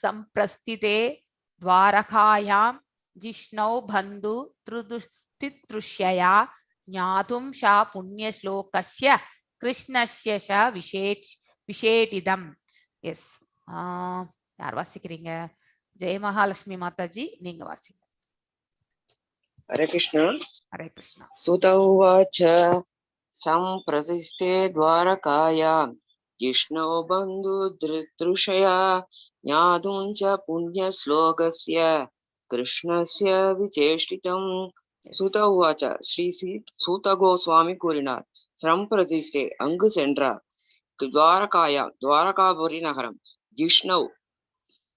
சம்பிரஸ்திதே துவாரகாயாம் ஜிஷ்ணௌ பந்து தித்ருஷ்யயா ஞாதும் ஷா புண்ணிய ஸ்லோகஸ்ய கிருஷ்ணஸ்ய ஷ விசேஷிதம். எஸ், யார் வாசிக்கிறீங்க? ஜெய மகாலட்சுமி மாதாஜி, நீங்க வாசிங்க. ஹரே கிருஷ்ணா. ஹரே கிருஷ்ணா. சுத உவாச்ச சம்பிரதிஷ்டே துவாரகாயாம் ஜிஷ்ணௌ பந்து திருஷயா ஞாதும் ச புண்ணிய ஸ்லோகஸ்ய கிருஷ்ணஸ்ய விசேஷிதம். சுத உவாச்ச ஸ்ரீ சூத கோஸ்வாமி கூறினார், சம்பிரதிஷ்டே அங்கு சென்றார், துவாரகாயாம் துவாரகாபுரி நகரம், ஜிஷ்ணவ்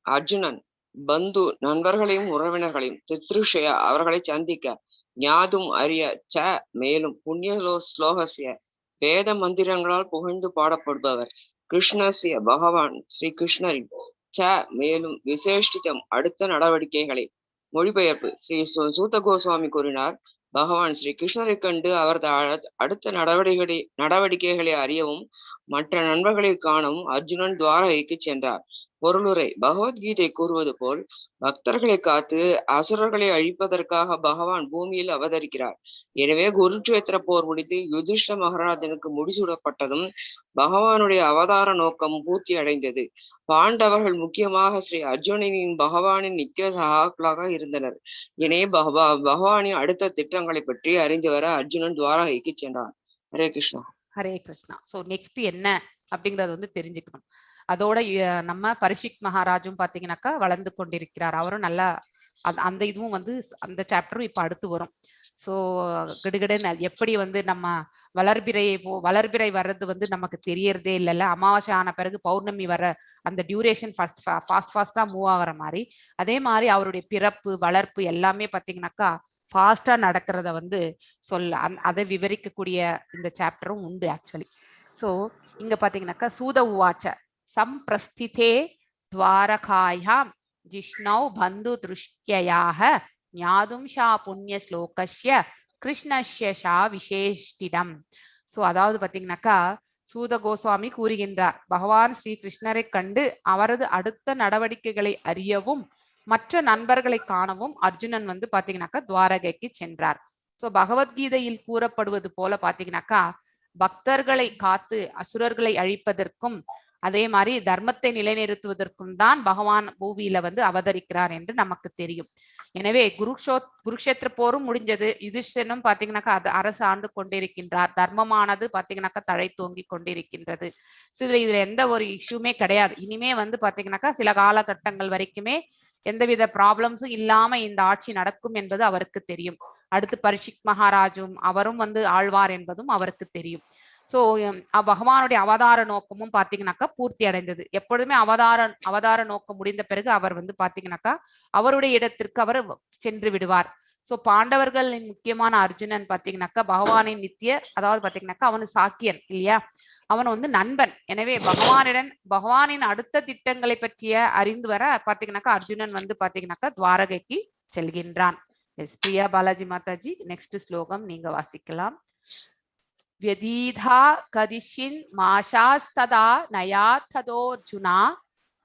அர்ஜுனன், பந்து நண்பர்களையும் உறவினர்களையும், தித்ருஷயா அவர்களை சந்திக்க, ஞாதும் அறிய, ச மேலும், புண்ணிய ஸ்லோகசிய வேத மந்திரங்களால் புகழ்ந்து பாடப்படுபவர், கிருஷ்ணசிய பகவான் ஸ்ரீ கிருஷ்ணரின், ச மேலும், விசேஷிதம் அடுத்த நடவடிக்கைகளை. மொழிபெயர்ப்பு. ஸ்ரீ சூத கோஸ்வாமி கூறினார், பகவான் ஸ்ரீ கிருஷ்ணரை கண்டு அவரது அடுத்த நடவடிக்கைகளை அறியவும் மற்ற நண்பர்களை காணவும் அர்ஜுனன் துவாரகைக்கு சென்றார். பொருளுரை. பகவத்கீதை கூறுவது போல் பக்தர்களை காத்து அசுரர்களை அழிப்பதற்காக பகவான் பூமியில் அவதரிக்கிறார். எனவே குருட்சேத்திர போர் முடித்து யுதிஷ்ட மகாராஜனுக்கு முடிசூடப்பட்டதும் பகவானுடைய அவதார நோக்கம் பூர்த்தி அடைந்தது. பாண்டவர்கள் முக்கியமாக ஸ்ரீ அர்ஜுனனின் பகவானின் நித்திய சகாக்களாக இருந்தனர். எனவே பகவானின் அடுத்த திட்டங்களை பற்றி அறிந்து வர அர்ஜுனன் துவாரகைக்கு சென்றான். ஹரே கிருஷ்ணா. ஹரே கிருஷ்ணா. ஸோ நெக்ஸ்ட் என்ன அப்படிங்கறது வந்து தெரிஞ்சுக்கணும். அதோட நம்ம பரிஷிக் மகாராஜும் பாத்தீங்கன்னாக்கா வளர்ந்து கொண்டிருக்கிறார். அவரும் நல்லா அந்த இதுவும் வந்து அந்த சாப்டரும் இப்ப அடுத்து வரும். ஸோ கிடுகிடுன்னு எப்படி வந்து நம்ம வளர்பிறை வர்றது வந்து நமக்கு தெரியறதே இல்லைல்ல. அமாவாசை ஆன பிறகு பௌர்ணமி வர அந்த டியூரேஷன் ஃபாஸ்டா மூவ் ஆகிற மாதிரி, அதே மாதிரி அவருடைய பிறப்பு வளர்ப்பு எல்லாமே பாத்தீங்கன்னாக்கா ஃபாஸ்டா நடக்கிறத வந்து அதை விவரிக்கக்கூடிய இந்த சாப்டரும் உண்டு ஆக்சுவலி. ஸோ இங்க பாத்தீங்கன்னாக்கா சூத உவாச்ச சம்பிரஸ்திதே துவாரகாயாம் ஜிஷ்ணௌ பந்து திருஷ்யயாக ஞாதும் ஷா புண்ணிய ஸ்லோகஸ்ய கிருஷ்ணஸ்ய ஷா விசேஷிதம். ஸோ அதாவது பாத்தீங்கன்னாக்கா சூத கோஸ்வாமி கூறுகின்றார், பகவான் ஸ்ரீ கிருஷ்ணரை கண்டு அவரது அடுத்த நடவடிக்கைகளை அறியவும் மற்ற நண்பர்களை காணவும் அர்ஜுனன் வந்து பாத்தீங்கன்னாக்கா துவாரகைக்கு சென்றார். ஸோ பகவத்கீதையில் கூறப்படுவது போல பாத்தீங்கன்னாக்கா பக்தர்களை காத்து அசுரர்களை அழிப்பதற்கும் அதே மாதிரி தர்மத்தை நிலைநிறுத்துவதற்கும் தான் பகவான் பூமியில வந்து அவதரிக்கிறார் என்று நமக்கு தெரியும். எனவே குருக்ஷேத்திர போரும் முடிஞ்சது. யுதிஷ்டனும் பாத்தீங்கன்னாக்கா அது அரசு ஆண்டு கொண்டிருக்கின்றார். தர்மமானது பாத்தீங்கன்னாக்கா தழை தோங்கி கொண்டிருக்கின்றது. இதுல எந்த ஒரு இஷ்யூமே கிடையாது. இனிமே வந்து பாத்தீங்கன்னாக்கா சில காலகட்டங்கள் வரைக்குமே எந்தவித ப்ராப்ளம்ஸும் இல்லாம இந்த ஆட்சி நடக்கும் என்பது அவருக்கு தெரியும். அடுத்து பரிஷிக் மகாராஜும் அவரும் வந்து ஆழ்வார் என்பதும் அவருக்கு தெரியும். ஸோ பகவானுடைய அவதார நோக்கமும் பாத்தீங்கன்னாக்கா பூர்த்தி அடைந்தது. எப்பொழுதுமே அவதார நோக்கம் முடிந்த பிறகு அவர் வந்து பாத்தீங்கன்னாக்கா அவருடைய இடத்திற்கு அவர் சென்று விடுவார். ஸோ பாண்டவர்களின் முக்கியமான அர்ஜுனன் பாத்தீங்கன்னாக்கா பகவானின் அதாவது பாத்தீங்கன்னாக்கா அவனு சாக்கியன் இல்லையா, அவன் வந்து நண்பன். எனவே பகவானின் அடுத்த திட்டங்களை பற்றிய அறிந்து வர பாத்தீங்கன்னாக்கா அர்ஜுனன் வந்து பாத்தீங்கன்னாக்கா துவாரகைக்கு செல்கின்றான். எஸ் பிரியா பாலாஜி மாதாஜி, நெக்ஸ்ட் ஸ்லோகம் நீங்க வாசிக்கலாம். व्यदीधा कदिशिन् माशास्तदा नयाथदोऽर्जुना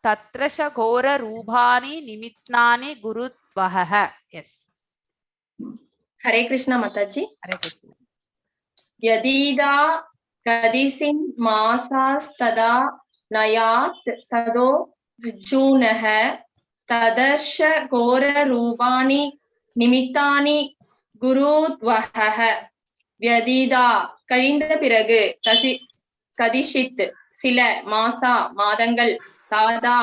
तत्र च घोररूपाणि निमित्तानि गुरुत्वहः. यस, हरे कृष्णा माताजी. हरे कृष्णा. व्यदीधा कदिशिन् माशास्तदा नयात् तदो अर्जुनः तदर्श घोररूपाणि निमित्तानि गुरुत्वहः. வியதீதா கழிந்த பிறகு, கதிஷித் சில, மாசா மாதங்கள், தாதா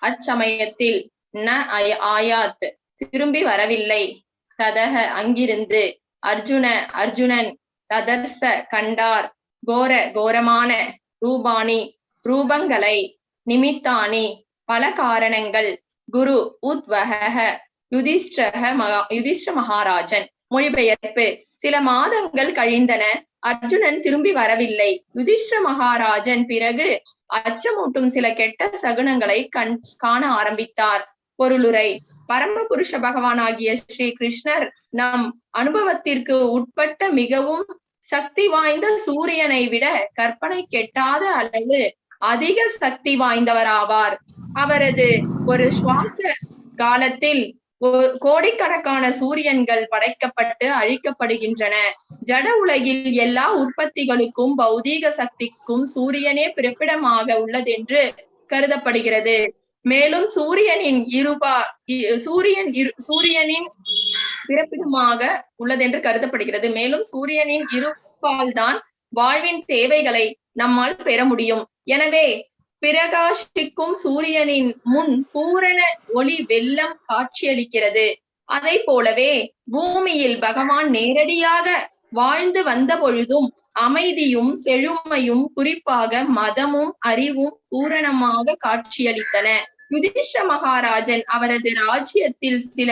அச்சமயத்தில், ந ஆயாத் திரும்பி வரவில்லை, ததக அங்கிருந்து, அர்ஜுனன் ததர்ச கண்டார், கோரமான, ரூபாணி ரூபங்களை, நிமித்தானி பல காரணங்கள், குரு உத்வஹ யுதிஷ்ட மகாராஜன் மொழிபெயர்ப்பு. சில மாதங்கள் கழிந்தன. அர்ஜுனன் திரும்பி வரவில்லை. யுதிஷ்டிர மகாராஜன் பிறகு அச்சமூட்டும் சில கெட்ட சகுனங்களை காண ஆரம்பித்தார். பொருளுரை. பரமபுருஷ பகவானாகிய ஸ்ரீ கிருஷ்ணர் நம் அனுபவத்திற்கு உட்பட்ட மிகவும் சக்தி வாய்ந்த சூரியனை விட கற்பனை கெட்டாத அளவு அதிக சக்தி வாய்ந்தவராவார். அவரது ஒரு சுவாச காலத்தில் கோடிக்கணக்கான சூரியன்கள் படைக்கப்பட்டு அழிக்கப்படுகின்றன. ஜட உலகில் எல்லா உற்பத்திகளுக்கும் பௌதீக சக்திக்கும் சூரியனே பிறப்பிடமாக உள்ளதென்று கருதப்படுகிறது. மேலும் சூரியனின் பிறப்பிடமாக உள்ளதென்று கருதப்படுகிறது. மேலும் சூரியனின் இருப்பால் தான் வாழ்வின் தேவைகளை நம்மால் பெற முடியும். எனவே பிரகாசிக்கும் சூரியனின் முன் பூரண ஒளி வெள்ளம் காட்சியளிக்கிறது. அதை போலவே பூமியில் பகவான் நேரடியாக வாழ்ந்து வந்த பொழுதும் அமைதியும் செழுமையும் குறிப்பாக மதமும் அறிவும் பூரணமாக காட்சியளித்தன. யுதிஷ்டிர மகாராஜன் அவரது ராஜ்யத்தில் சில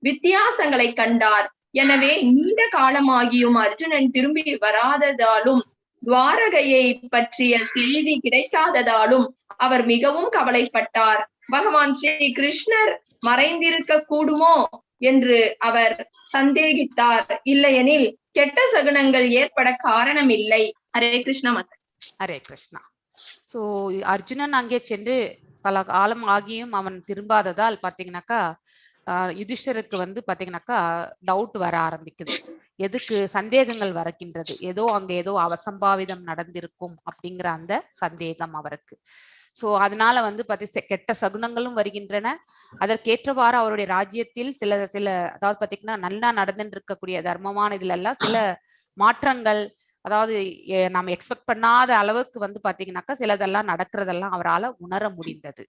வித்தியாசங்களை கண்டார். எனவே நீண்ட காலமாகியும் அர்ஜுனன் திரும்பி வராததாலும் துவாரகையை பற்றிய செய்தி கிடைக்காததாலும் அவர் மிகவும் கவலைப்பட்டார். பகவான் ஸ்ரீ கிருஷ்ணர் மறைந்திருக்க கூடுமோ என்று அவர் சந்தேகித்தார். இல்லையெனில் கெட்ட சகுனங்கள் ஏற்பட காரணம் இல்லை. ஹரே கிருஷ்ணா மத. ஹரே கிருஷ்ணா. சோ அர்ஜுனன் அங்கே சென்று பல காலம் ஆகியும் அவன் திரும்பாததால் பாத்தீங்கன்னாக்கா யுதிஷ்டருக்கு வந்து பாத்தீங்கன்னாக்கா டவுட் வர ஆரம்பிக்குது. எதுக்கு சந்தேகங்கள் வரக்கின்றது, அங்க ஏதோ அவசம்பாவிதம் நடந்திருக்கும் அப்படிங்கிற அந்த சந்தேகம் அவருக்கு. சோ அதனால வந்து கெட்ட சகுனங்களும் வருகின்றன. அதற்கேற்றவாறு அவருடைய ராஜ்யத்தில் சில அதாவது பாத்தீங்கன்னா நல்லா நடந்துட்டு இருக்கக்கூடிய தர்மமான இதுல எல்லாம் சில மாற்றங்கள், அதாவது நம்ம எக்ஸ்பெக்ட் பண்ணாத அளவுக்கு வந்து பாத்தீங்கன்னாக்கா சிலதெல்லாம் நடக்கிறதெல்லாம் அவரால் உணர முடிந்தது.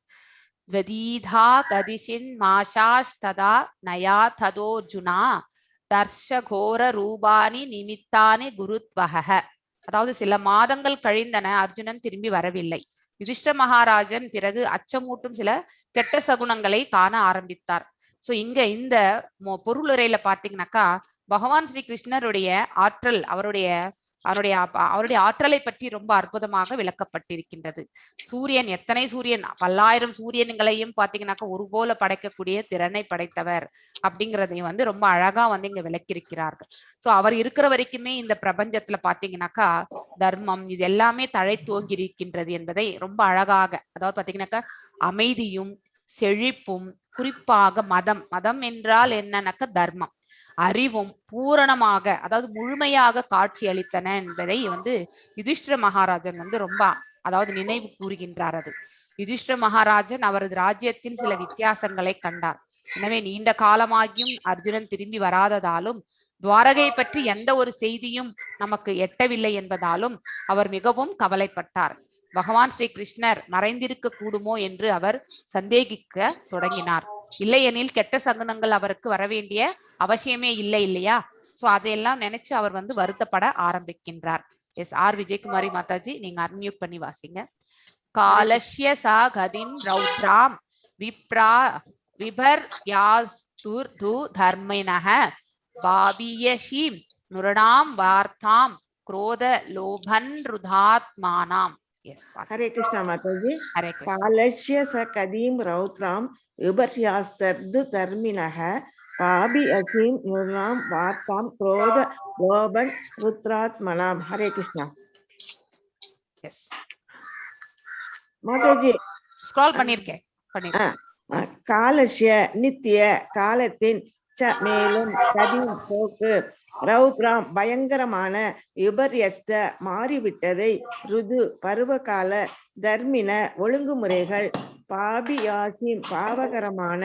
வதீதா கதிஷின் மாஷாஸ்ததா நயா ததோர்ஜுனா தர்ஷகோர ரூபானி நிமித்தானி குருத்வஹ. அதாவது சில மாதங்கள் கழிந்தன, அர்ஜுனன் திரும்பி வரவில்லை. யுதிஷ்டிர மகாராஜன் பிறகு அச்சமூட்டும் சில கெட்ட சகுனங்களை காண ஆரம்பித்தார். சோ இங்க இந்த பொருளுரையில பாத்தீங்கன்னாக்கா பகவான் ஸ்ரீ கிருஷ்ணருடைய ஆற்றல், அவருடைய ஆற்றலை பற்றி ரொம்ப அற்புதமாக விளக்கப்பட்டிருக்கின்றது. சூரியன் எத்தனை சூரியன், பல்லாயிரம் சூரியன்களையும் பாத்தீங்கன்னாக்கா ஒரு போல படைக்கக்கூடிய திறனை படைத்தவர் அப்படிங்கிறதையும் வந்து ரொம்ப அழகா வந்து இங்க விளக்கியிருக்கிறார்கள். சோ அவர் இருக்கிற வரைக்குமே இந்த பிரபஞ்சத்துல பாத்தீங்கன்னாக்கா தர்மம் இது எல்லாமே தழைத்தோங்கி இருக்கின்றது என்பதை ரொம்ப அழகாக, அதாவது பாத்தீங்கன்னாக்கா அமைதியும் செழிப்பும், குறிப்பாக மதம் என்றால் என்னன்னாக்கா தர்மம், அறிவும் பூரணமாக அதாவது முழுமையாக காட்சி அளித்தன என்பதை வந்து யுதிஷ்டிர மகாராஜன் வந்து ரொம்ப அதாவது நினைவு கூறுகின்றார். அது யுதிஷ்டிர மகாராஜன் அவரது ராஜ்யத்தில் சில வித்தியாசங்களை கண்டார். எனவே நீண்ட காலமாகியும் அர்ஜுனன் திரும்பி வராததாலும் துவாரகை பற்றி எந்த ஒரு செய்தியும் நமக்கு எட்டவில்லை என்பதாலும் அவர் மிகவும் கவலைப்பட்டார். பகவான் ஸ்ரீ கிருஷ்ணர் மறைந்திருக்க கூடுமோ என்று அவர் சந்தேகிக்க தொடங்கினார். இல்லையெனில் கெட்ட சகுனங்கள் அவருக்கு வரவேண்டிய அவசியமே இல்லை இல்லையா? சோ அதையெல்லாம் நினைச்சு அவர் வந்து வருத்தப்பட ஆரம்பிக்கின்றார். எஸ் ஆர் விஜயகுமாரி மாதாஜி, நீங்க அன்மியூட் பண்ணி வாசிங்க. காலஷ்ய சா கதிம் ரௌத்ராம் விப்ரா விபர் யாஸ்துர் து தர்மினஹ பாபியஷீம் நுரணாம் வார்த்தாம் क्रोध लोभन रुधात्मानाम. Yes. हरे कृष्णा माताजी. हरे कृष्णा. कालक्ष्य स कदीम रौत्राम विपर्यास्तर्दु धर्मिणः पापि असीम नृणाम वार्ताम क्रोध लोभन रुद्रात्मनाम. हरे कृष्णा. Yes. माताजी ஸ்க்ரால் பண்ணிருக்கேன். காலஷ்ய நித்திய காலத்தின் ச மேலும் கதீம் போக்கு ரௌத்ராம் பயங்கரமான விபர்யஸ்த மாறிவிட்டதை ருது பருவகால தர்மின ஒழுங்குமுறைகள் பாபியாசிம் பாவகரமான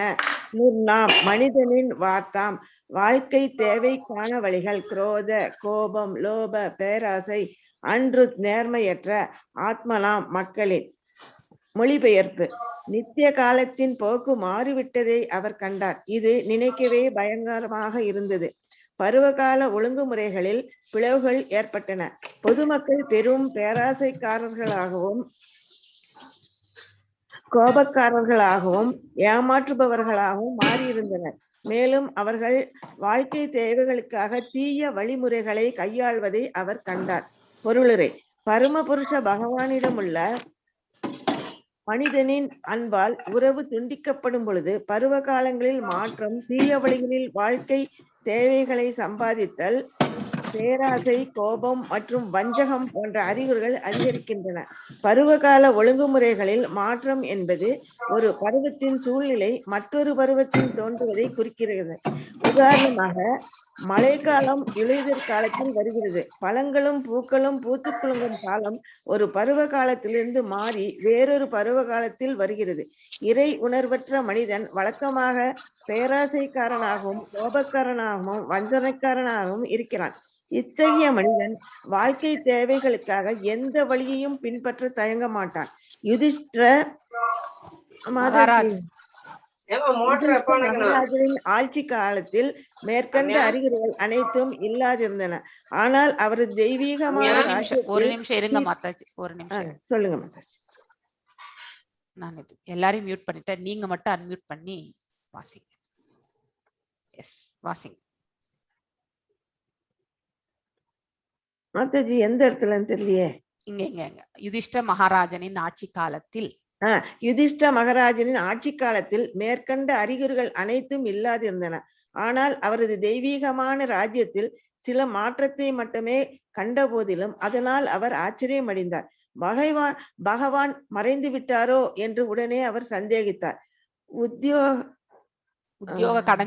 நிர்ணாம் மனிதனின் வார்த்தாம் வாழ்க்கை தேவைக்கான வழிகள் குரோத கோபம் லோப பேராசை அன்று நேர்மையற்ற ஆத்மனாம் மக்களின். மொழிபெயர்ப்பு. நித்திய காலத்தின் போக்கு மாறிவிட்டதை அவர் கண்டார். இது நினைக்கவே பயங்கரமாக இருந்தது. பருவகால ஒழுங்குமுறைகளில் பிளவுகள் ஏற்பட்டன. பொதுமக்கள் பெரும் பேராசைக்காரர்களாகவும் கோபக்காரர்களாகவும் ஏமாற்றுபவர்களாகவும் மாறியிருந்தனர். மேலும் அவர்கள் வாழ்க்கை தேவைகளுக்காக தீய வழிமுறைகளை கையாள்வதை அவர் கண்டார். பொருளுரை: பரமபுருஷ பகவானிடமுள்ள மனிதனின் அன்பால் உறவு துண்டிக்கப்படும் பொழுது பருவ காலங்களில் மாற்றம், தீய வழிகளில் வாழ்க்கை தேவைகளை சம்பாதித்தல், பேராசை, கோபம் மற்றும் வஞ்சகம் போன்ற அறிகுறிகள் அதிகரிக்கின்றன. பருவகால ஒழுங்குமுறைகளில் மாற்றம் என்பது ஒரு பருவத்தின் சூழ்நிலை மற்றொரு பருவத்தில் தோன்றுவதை குறிக்கிறது. உதாரணமாக, மழைக்காலம் இலையுதிர் காலத்தில் வருகிறது. பழங்களும் பூக்களும் பூத்து குலுங்கும் காலம் ஒரு பருவ காலத்திலிருந்து மாறி வேறொரு பருவ காலத்தில் வருகிறது. இறை உணர்வற்ற மனிதன் வழக்கமாக பேராசைக்காரனாகவும் கோபக்காரனாகவும் வஞ்சனைக்காரனாகவும் இருக்கிறான். இத்தகைய மனிதன் வாழ்க்கை தேவைகளுக்காக எந்த வழியையும் பின்பற்ற தயங்க மாட்டான். யுதிஷ்டிர மகாராஜரின் ஆட்சி காலத்தில் மேற்கண்ட அறிகுறிகள் அனைத்தும் இல்லாதிருந்தன. ஆனால் அவரது தெய்வீகமான ஒரு நிமிஷம் இருங்க மாதாஜி, ஒரு நிமிஷம் சொல்லுங்க மாதாஜி. நான் எல்லாரையும் மியூட் பண்ணிட்டேன், நீங்க மட்டும் அன்மியூட் பண்ணி வாசிங்க. எஸ், வாசிங்க மாதாஜி. எந்த இடத்துலன்னு தெரியலையே. இங்க யுதிஷ்ட மகாராஜனின் ஆட்சி காலத்தில் யுதிஷ்ட மகாராஜனின் ஆட்சி காலத்தில் மேற்கண்ட அறிகுறிகள் அனைத்தும் இல்லாதிருந்தன. ஆனால் அவரது தெய்வீகமான ராஜ்யத்தில் சில மாற்றத்தை மட்டுமே கண்ட போதிலும் அதனால் அவர் ஆச்சரியமடைந்தார். பகவான் மறைந்து விட்டாரோ என்று உடனே அவர் சந்தேகித்தார். உத்தியோக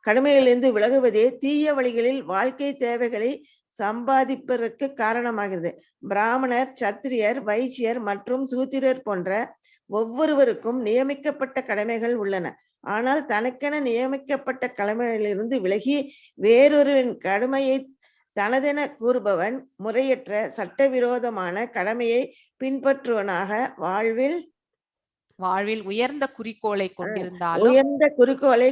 கடமைகளிலிருந்து விலகுவதே தீய வழிகளில் வாழ்க்கை தேவைகளை சம்பாதிப்பதற்கு காரணமாகிறது. பிராமணர், சத்திரியர், வைசியர் மற்றும் சூத்திரர் போன்ற ஒவ்வொருவருக்கும் நியமிக்கப்பட்ட கடமைகள் உள்ளன. ஆனால் தனக்கென நியமிக்கப்பட்ட கடமைகளிலிருந்து விலகி வேறொருவரின் கடமையை தனதென கூறுபவன் முறையற்ற சட்டவிரோதமான கடமையை பின்பற்றுவனாக வாழ்வில் உயர்ந்த குறிக்கோளை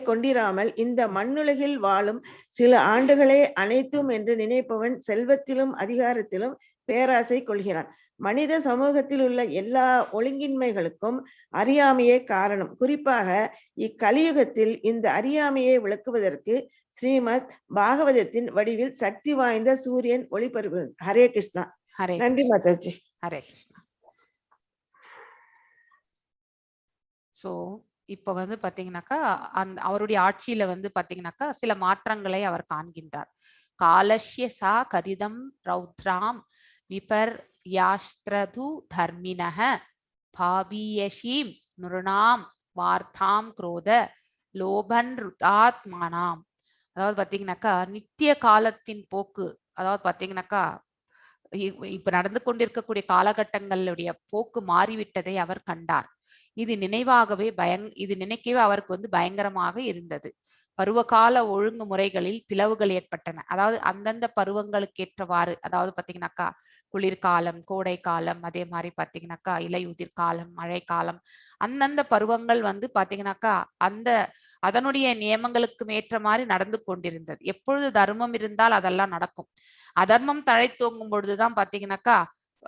கொண்டிராமல் இந்த மண்ணுலகில் வாழும் சில ஆண்டுகளே அனைத்தும் என்று நினைப்பவன் செல்வத்திலும் அதிகாரத்திலும் பேராசை கொள்கிறான். மனித சமூகத்தில் உள்ள எல்லா ஒழுங்கின்மைகளுக்கும் அறியாமையே காரணம். குறிப்பாக இக்கலியுகத்தில் இந்த அறியாமையை விளக்குவதற்கு ஸ்ரீமத் பாகவதத்தின் வடிவில் சக்தி வாய்ந்த சூரியன் ஒளிபரப்பு. ஹரே கிருஷ்ணா. நன்றி மாதாஜி. ஹரே கிருஷ்ணா. சோ இப்ப பாத்தீங்கன்னாக்கா அவருடைய ஆட்சியில பாத்தீங்கன்னாக்கா சில மாற்றங்களை அவர் காண்கின்றார். காலஷ்ய சா கதிதம் ரௌத்ராம் விபர் யாஸ்திரது தர்மினஹ பாபியஷீம் நுருணாம் வார்த்தாம் குரோத லோபன் ருதாத்மானாம். அதாவது பாத்தீங்கன்னாக்கா நித்திய காலத்தின் போக்கு, அதாவது பாத்தீங்கன்னாக்கா இப்ப நடந்து கொண்டிருக்கக்கூடிய காலகட்டங்களுடைய போக்கு மாறிவிட்டதை அவர் கண்டார். இது நினைக்கவே அவருக்கு பயங்கரமாக இருந்தது. பருவகால ஒழுங்குமுறைகளில் பிளவுகள் ஏற்பட்டன. அதாவது அந்தந்த பருவங்களுக்கு ஏற்றவாறு, அதாவது பாத்தீங்கன்னாக்கா குளிர்காலம், கோடை காலம், அதே மாதிரி பாத்தீங்கன்னாக்கா இலையுதிர் காலம், மழை காலம், அந்தந்த பருவங்கள் பாத்தீங்கன்னாக்கா அதனுடைய நியமங்களுக்கு ஏற்ற மாதிரி நடந்து கொண்டிருந்தது. எப்பொழுது தர்மம் இருந்தால் அதெல்லாம் நடக்கும். அதர்மம் தழைத்தோங்கும் பொழுதுதான் பாத்தீங்கன்னாக்கா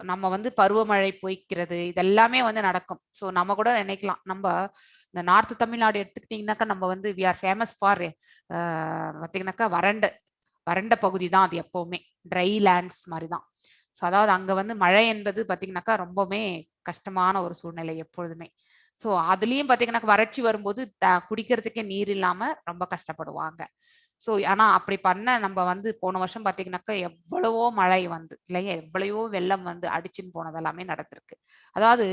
நம்ம பருவமழை பொய்க்கிறது, இதெல்லாமே நடக்கும். ஸோ நம்ம கூட நினைக்கலாம், நம்ம இந்த நார்த் தமிழ்நாடு எடுத்துக்கிட்டீங்கன்னாக்கா நம்ம வி ஆர் ஃபேமஸ் ஃபார் பார்த்தீங்கன்னாக்கா வறண்ட பகுதி தான். அது எப்பவுமே ட்ரை லேண்ட்ஸ் மாதிரி தான். ஸோ அதாவது அங்க மழை என்பது பார்த்தீங்கன்னாக்கா ரொம்பவுமே கஷ்டமான ஒரு சூழ்நிலை எப்பொழுதுமே. ஸோ அதுலயும் பார்த்தீங்கன்னாக்கா வறட்சி வரும்போது குடிக்கிறதுக்கே நீர் இல்லாம ரொம்ப கஷ்டப்படுவாங்க. ஸோ ஆனா அப்படி பண்ண நம்ம போன வருஷம் பார்த்தீங்கன்னாக்கா எவ்வளவோ மழை இல்லையா, எவ்வளவோ வெள்ளம் அடிச்சுன்னு போனது எல்லாமே நடந்திருக்கு. அதாவது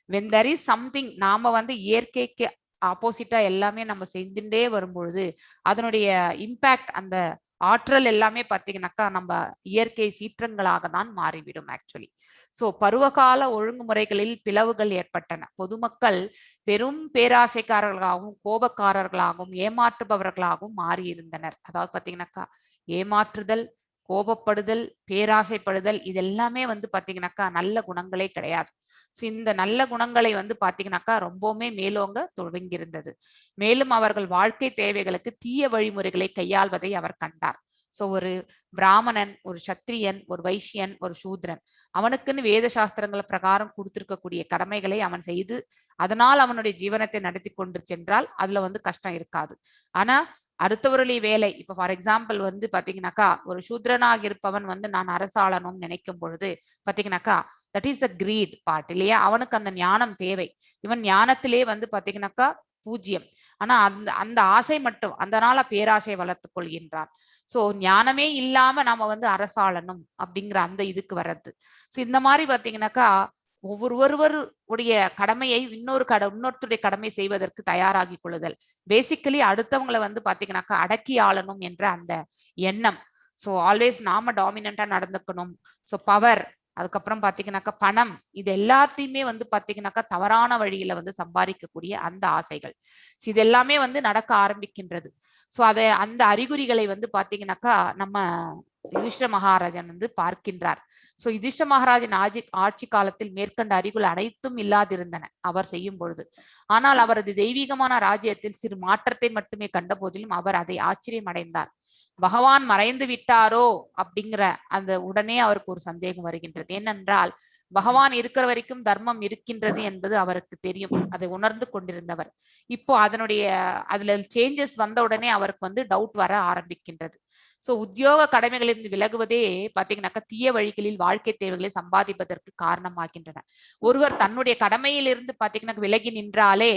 when there is something நாம இயற்கைக்கு ஆப்போசிட்டா எல்லாமே நம்ம செஞ்சுட்டே வரும்பொழுது அதனுடைய இம்பாக்ட், அந்த ஆற்றல் எல்லாமே பார்த்தீங்கன்னாக்கா நம்ம இயற்கை சீற்றங்களாக தான் மாறிவிடும் ஆக்சுவலி. ஸோ பருவகால ஒழுங்குமுறைகளில் பிளவுகள் ஏற்பட்டன. பொதுமக்கள் பெரும் பேராசைக்காரர்களாகவும் கோபக்காரர்களாகவும் ஏமாற்றுபவர்களாகவும் மாறியிருந்தனர். அதாவது பார்த்தீங்கன்னாக்கா ஏமாற்றுதல், கோபப்படுதல், பேராசைப்படுதல் இதெல்லாமே பாத்தீங்கன்னாக்கா நல்ல குணங்களே கிடையாது. ஸோ இந்த நல்ல குணங்களை பாத்தீங்கன்னாக்கா ரொம்பவுமே மேலோங்க துவங்கியிருந்தது. மேலும் அவர்கள் வாழ்க்கை தேவைகளுக்கு தீய வழிமுறைகளை கையாள்வதை அவர் கண்டார். சோ ஒரு பிராமணன், ஒரு சத்திரியன், ஒரு வைசியன், ஒரு சூத்ரன், அவனுக்குன்னு வேத சாஸ்திரங்கள் பிரகாரம் கொடுத்திருக்கக்கூடிய கடமைகளை அவன் செய்து அதனால் அவனுடைய ஜீவனத்தை நடத்தி கொண்டு சென்றால் அதுல வந்து கஷ்டம் இருக்காது. ஆனா அடுத்தவருடைய வேலை, இப்ப ஃபார் எக்ஸாம்பிள் வந்து பாத்தீங்கன்னாக்கா ஒரு சூத்ரனாக இருப்பவன் வந்து நான் அரசாளனும் நினைக்கும் பொழுது பாத்தீங்கன்னாக்கா that is the greed part இல்லையா. அவனுக்கு அந்த ஞானம் தேவை. இவன் ஞானத்திலே வந்து பாத்தீங்கன்னாக்கா பூஜ்யம். ஆனா அந்த அந்த ஆசை மட்டும், அதனால பேராசை வளர்த்துக் கொள்கின்றான். சோ ஞானமே இல்லாம நாம வந்து அரசாளனும் அப்படிங்கிற அந்த இதுக்கு வர்றது. சோ இந்த மாதிரி பாத்தீங்கன்னாக்கா ஒருவருடைய கடமையை இன்னொருத்தருடைய கடமை செய்வதற்கு தயாராகி கொள்ளுதல். பேசிக்கலி அடுத்தவங்களை வந்து பாத்தீங்கன்னாக்கா அடக்கி ஆளணும் என்ற அந்த எண்ணம். சோ ஆல்வேஸ் நாம டாமினண்டா நடந்துக்கணும். சோ பவர், அதுக்கப்புறம் பாத்தீங்கன்னாக்கா பணம், இது எல்லாத்தையுமே வந்து பாத்தீங்கன்னாக்கா தவறான வழியில வந்து சம்பாதிக்கக்கூடிய அந்த ஆசைகள், இது எல்லாமே வந்து நடக்க ஆரம்பிக்கின்றது. சோ அந்த அறிகுறிகளை வந்து பாத்தீங்கன்னாக்கா நம்ம யுதிஷ்ட மகாராஜன் வந்து பார்க்கின்றார். சோ யுதிஷ்ட மகாராஜன் ஆட்சி காலத்தில் மேற்கண்ட அறிகுறிகள் அனைத்தும் இல்லாதிருந்தன அவர் செய்யும் பொழுது. ஆனால் அவரது தெய்வீகமான ராஜ்யத்தில் சிறு மாற்றத்தை மட்டுமே கண்ட போதிலும் அவர் அதை ஆச்சரியம் அடைந்தார். பகவான் மறைந்து விட்டாரோ அப்படிங்கிற அந்த உடனே அவருக்கு ஒரு சந்தேகம் வருகின்றது. ஏனென்றால் பகவான் இருக்கிற வரைக்கும் தர்மம் இருக்கின்றது என்பது அவருக்கு தெரியும், அதை உணர்ந்து கொண்டிருந்தவர். இப்போ அதுல சேஞ்சஸ் வந்த உடனே அவருக்கு வந்து டவுட் வர ஆரம்பிக்கின்றது. சோ உத்தியோக கடமைகளிலிருந்து விலகுவதே பாத்தீங்கன்னாக்கா தீய வழிகளில் வாழ்க்கை தேவைகளை சம்பாதிப்பதற்கு காரணமாகின்றன. ஒருவர் தன்னுடைய கடமையிலிருந்து பாத்தீங்கன்னா விலகி நின்றாலே